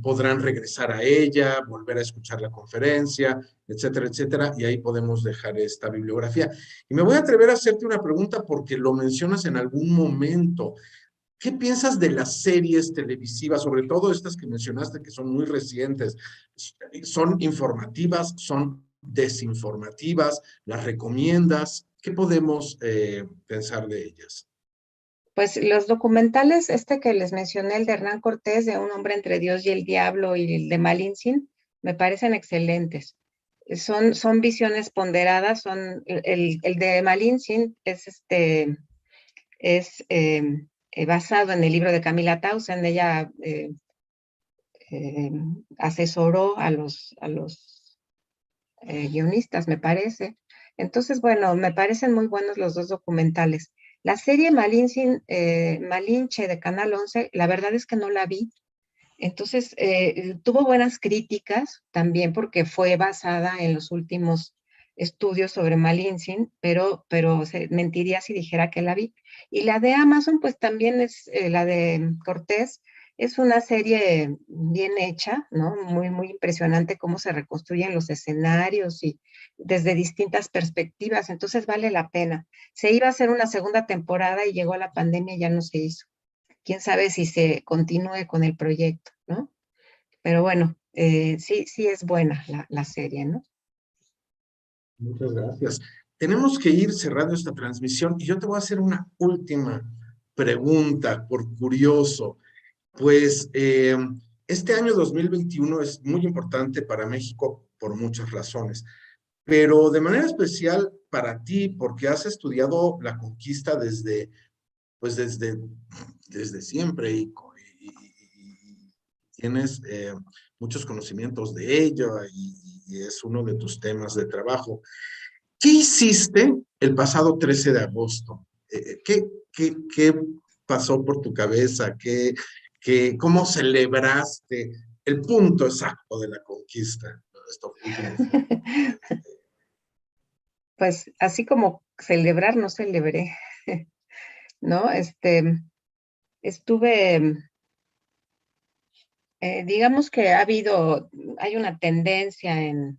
Podrán regresar a ella, volver a escuchar la conferencia, etcétera, etcétera, y ahí podemos dejar esta bibliografía. Y me voy a atrever a hacerte una pregunta porque lo mencionas en algún momento. ¿Qué piensas de las series televisivas, sobre todo estas que mencionaste que son muy recientes? ¿Son informativas? ¿Son desinformativas? ¿Las recomiendas? ¿Qué podemos pensar de ellas? Pues los documentales, que les mencioné, el de Hernán Cortés, de Un hombre entre Dios y el diablo, y el de Malintzin, me parecen excelentes. Son visiones ponderadas, el de Malintzin es basado en el libro de Camila Tausen. Ella eh, asesoró a los guionistas, me parece. Entonces, bueno, me parecen muy buenos los dos documentales. La serie Malinche de Canal 11, la verdad es que no la vi. Entonces, tuvo buenas críticas también porque fue basada en los últimos estudios sobre Malintzin, pero mentiría si dijera que la vi. Y la de Amazon, pues también es la de Cortés. Es una serie bien hecha, ¿no? Muy, muy impresionante cómo se reconstruyen los escenarios y desde distintas perspectivas. Entonces, vale la pena. Se iba a hacer una segunda temporada y llegó la pandemia y ya no se hizo. Quién sabe si se continúe con el proyecto, ¿no? Pero bueno, sí es buena la serie, ¿no? Muchas gracias. Tenemos que ir cerrando esta transmisión y yo te voy a hacer una última pregunta por curioso. Pues este año 2021 es muy importante para México por muchas razones, pero de manera especial para ti, porque has estudiado la conquista pues desde siempre y tienes muchos conocimientos de ello y es uno de tus temas de trabajo. ¿Qué hiciste el pasado 13 de agosto? ¿Qué pasó por tu cabeza? ¿Cómo celebraste el punto exacto de la conquista? Esto último fue. Pues así como celebrar, no celebré, ¿no? Estuve, digamos que hay una tendencia en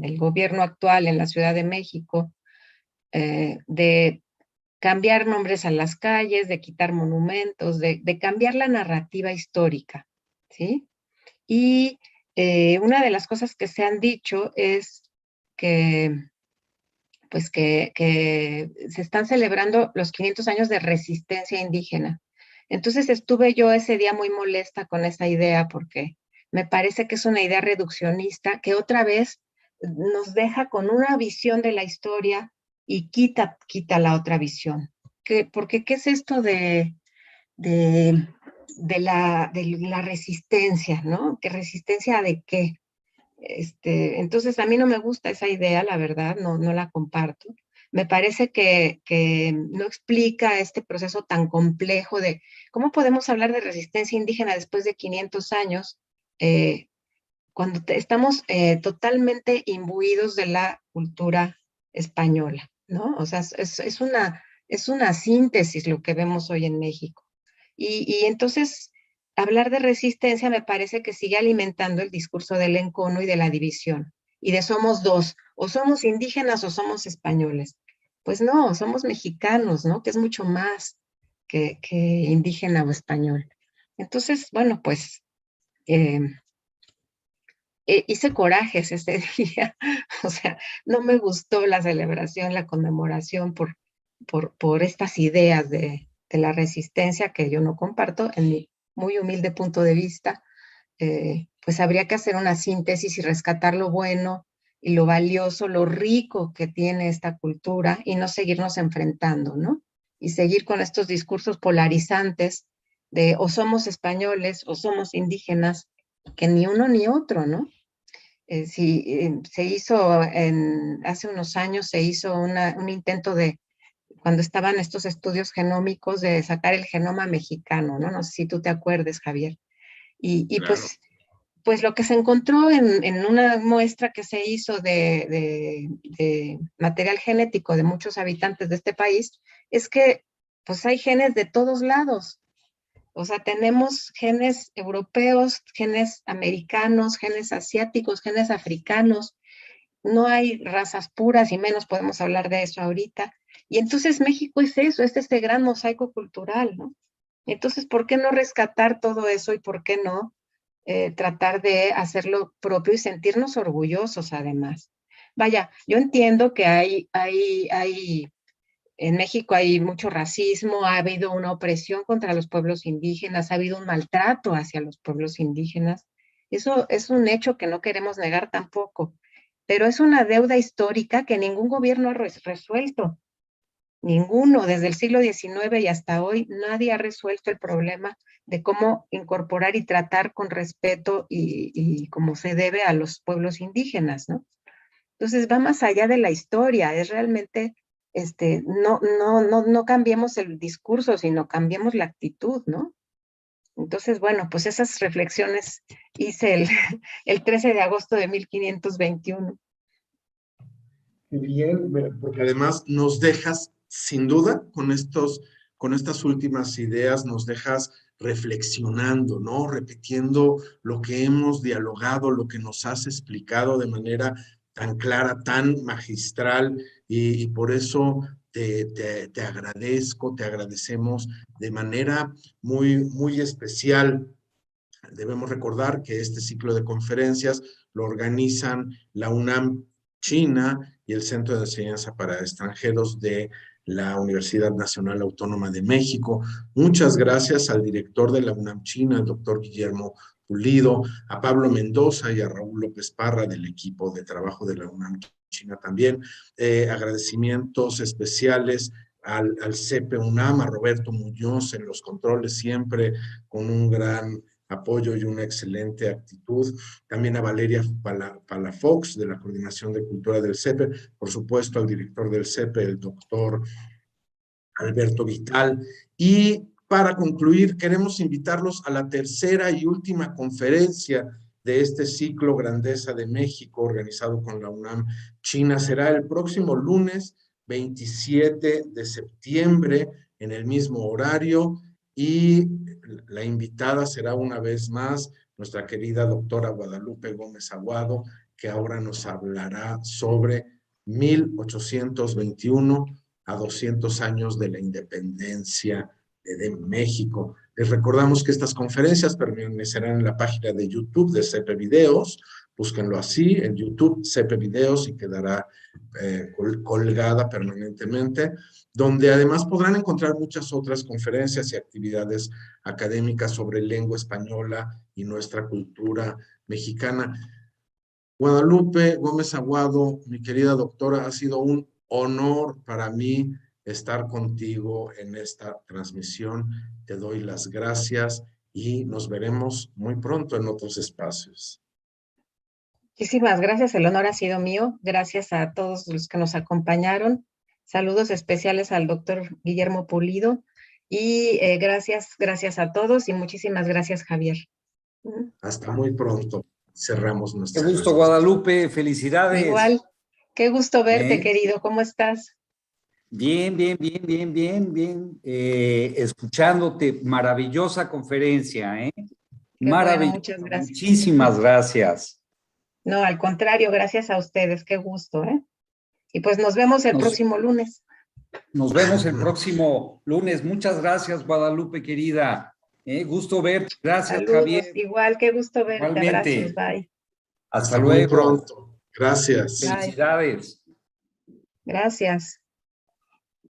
el gobierno actual en la Ciudad de México de cambiar nombres a las calles, de quitar monumentos, de cambiar la narrativa histórica, ¿sí? Y una de las cosas que se han dicho es que, pues que se están celebrando los 500 años de resistencia indígena. Entonces estuve yo ese día muy molesta con esa idea porque me parece que es una idea reduccionista que otra vez nos deja con una visión de la historia y quita la otra visión. Porque ¿qué es esto de, de la resistencia, ¿no? ¿Qué resistencia de qué? Entonces, a mí no me gusta esa idea, la verdad, no la comparto. Me parece que no explica este proceso tan complejo de cómo podemos hablar de resistencia indígena después de 500 años, eh, cuando estamos totalmente imbuidos de la cultura española, ¿no? O sea, es una síntesis lo que vemos hoy en México. Y entonces, hablar de resistencia me parece que sigue alimentando el discurso del encono y de la división, y de somos dos, o somos indígenas o somos españoles. Pues no, somos mexicanos, ¿no? Que es mucho más que indígena o español. Entonces, bueno, pues eh, hice corajes ese día. O sea, no me gustó la celebración, la conmemoración por estas ideas de la resistencia que yo no comparto en mi muy humilde punto de vista. Pues habría que hacer una síntesis y rescatar lo bueno y lo valioso, lo rico que tiene esta cultura y no seguirnos enfrentando, ¿no? Y seguir con estos discursos polarizantes de o somos españoles o somos indígenas, que ni uno ni otro, ¿no? Sí, se hizo hace unos años, se hizo un intento de, cuando estaban estos estudios genómicos, de sacar el genoma mexicano, ¿no? No sé si tú te acuerdes, Javier. Y Claro. pues lo que se encontró en una muestra que se hizo de material genético de muchos habitantes de este país es que pues hay genes de todos lados. O sea, tenemos genes europeos, genes americanos, genes asiáticos, genes africanos. No hay razas puras y menos podemos hablar de eso ahorita. Y entonces México es eso, es este gran mosaico cultural, ¿no? Entonces, ¿por qué no rescatar todo eso y por qué no tratar de hacerlo propio y sentirnos orgullosos además? Vaya, yo entiendo que en México hay mucho racismo, ha habido una opresión contra los pueblos indígenas, ha habido un maltrato hacia los pueblos indígenas. Eso es un hecho que no queremos negar tampoco, pero es una deuda histórica que ningún gobierno ha resuelto. Ninguno, desde el siglo XIX y hasta hoy, nadie ha resuelto el problema de cómo incorporar y tratar con respeto y como se debe a los pueblos indígenas, ¿no? Entonces va más allá de la historia, es realmente, no cambiemos el discurso, sino cambiemos la actitud, ¿no? Entonces, bueno, pues esas reflexiones hice el 13 de agosto de 1521. Qué bien, porque además nos dejas, sin duda, con estas últimas ideas, nos dejas reflexionando, ¿no? Repitiendo lo que hemos dialogado, lo que nos has explicado de manera tan clara, tan magistral, y por eso te agradezco, te agradecemos de manera muy, muy especial. Debemos recordar que este ciclo de conferencias lo organizan la UNAM China y el Centro de Enseñanza para Extranjeros de la Universidad Nacional Autónoma de México. Muchas gracias al director de la UNAM China, el doctor Guillermo Pulido, a Pablo Mendoza y a Raúl López Parra del equipo de trabajo de la UNAM China también. Agradecimientos especiales al CEPE UNAM, a Roberto Muñoz en los controles, siempre con un gran apoyo y una excelente actitud. También a Valeria Palafox, de la Coordinación de Cultura del CEPE, por supuesto al director del CEPE, el doctor Alberto Vital. Y para concluir, queremos invitarlos a la tercera y última conferencia de este ciclo Grandeza de México, organizado con la UNAM China. Será el próximo lunes 27 de septiembre en el mismo horario, y la invitada será una vez más nuestra querida doctora Guadalupe Gómez Aguado, que ahora nos hablará sobre 1821 a 200 años de la independencia de México. Les recordamos que estas conferencias permanecerán en la página de YouTube de CEPE Videos. Búsquenlo así en YouTube, CEPE Videos, y quedará colgada permanentemente, donde además podrán encontrar muchas otras conferencias y actividades académicas sobre lengua española y nuestra cultura mexicana. Guadalupe Gómez Aguado, mi querida doctora, ha sido un honor para mí estar contigo en esta transmisión. Te doy las gracias y nos veremos muy pronto en otros espacios. Muchísimas gracias, el honor ha sido mío. Gracias a todos los que nos acompañaron. Saludos especiales al doctor Guillermo Pulido y gracias a todos y muchísimas gracias, Javier. Hasta muy pronto. Cerramos Qué nuestra gusto, transmisión. Guadalupe, felicidades. Igual, qué gusto verte, ¿Eh? querido. ¿Cómo estás? Bien, bien, bien, bien, bien, bien. Escuchándote, maravillosa conferencia, ¿eh? Qué bueno, Maravillosa, muchas gracias. muchísimas gracias. No, al contrario, gracias a ustedes, qué gusto, ¿eh? Y pues nos vemos el Nos, próximo lunes. Nos vemos el próximo lunes. Muchas gracias, Guadalupe, querida. Gusto verte. Gracias, Saludos, Javier. igual, qué gusto verte. Igualmente. Abrazos, bye. Hasta Muy luego. pronto. Gracias. Bye. Felicidades. Gracias.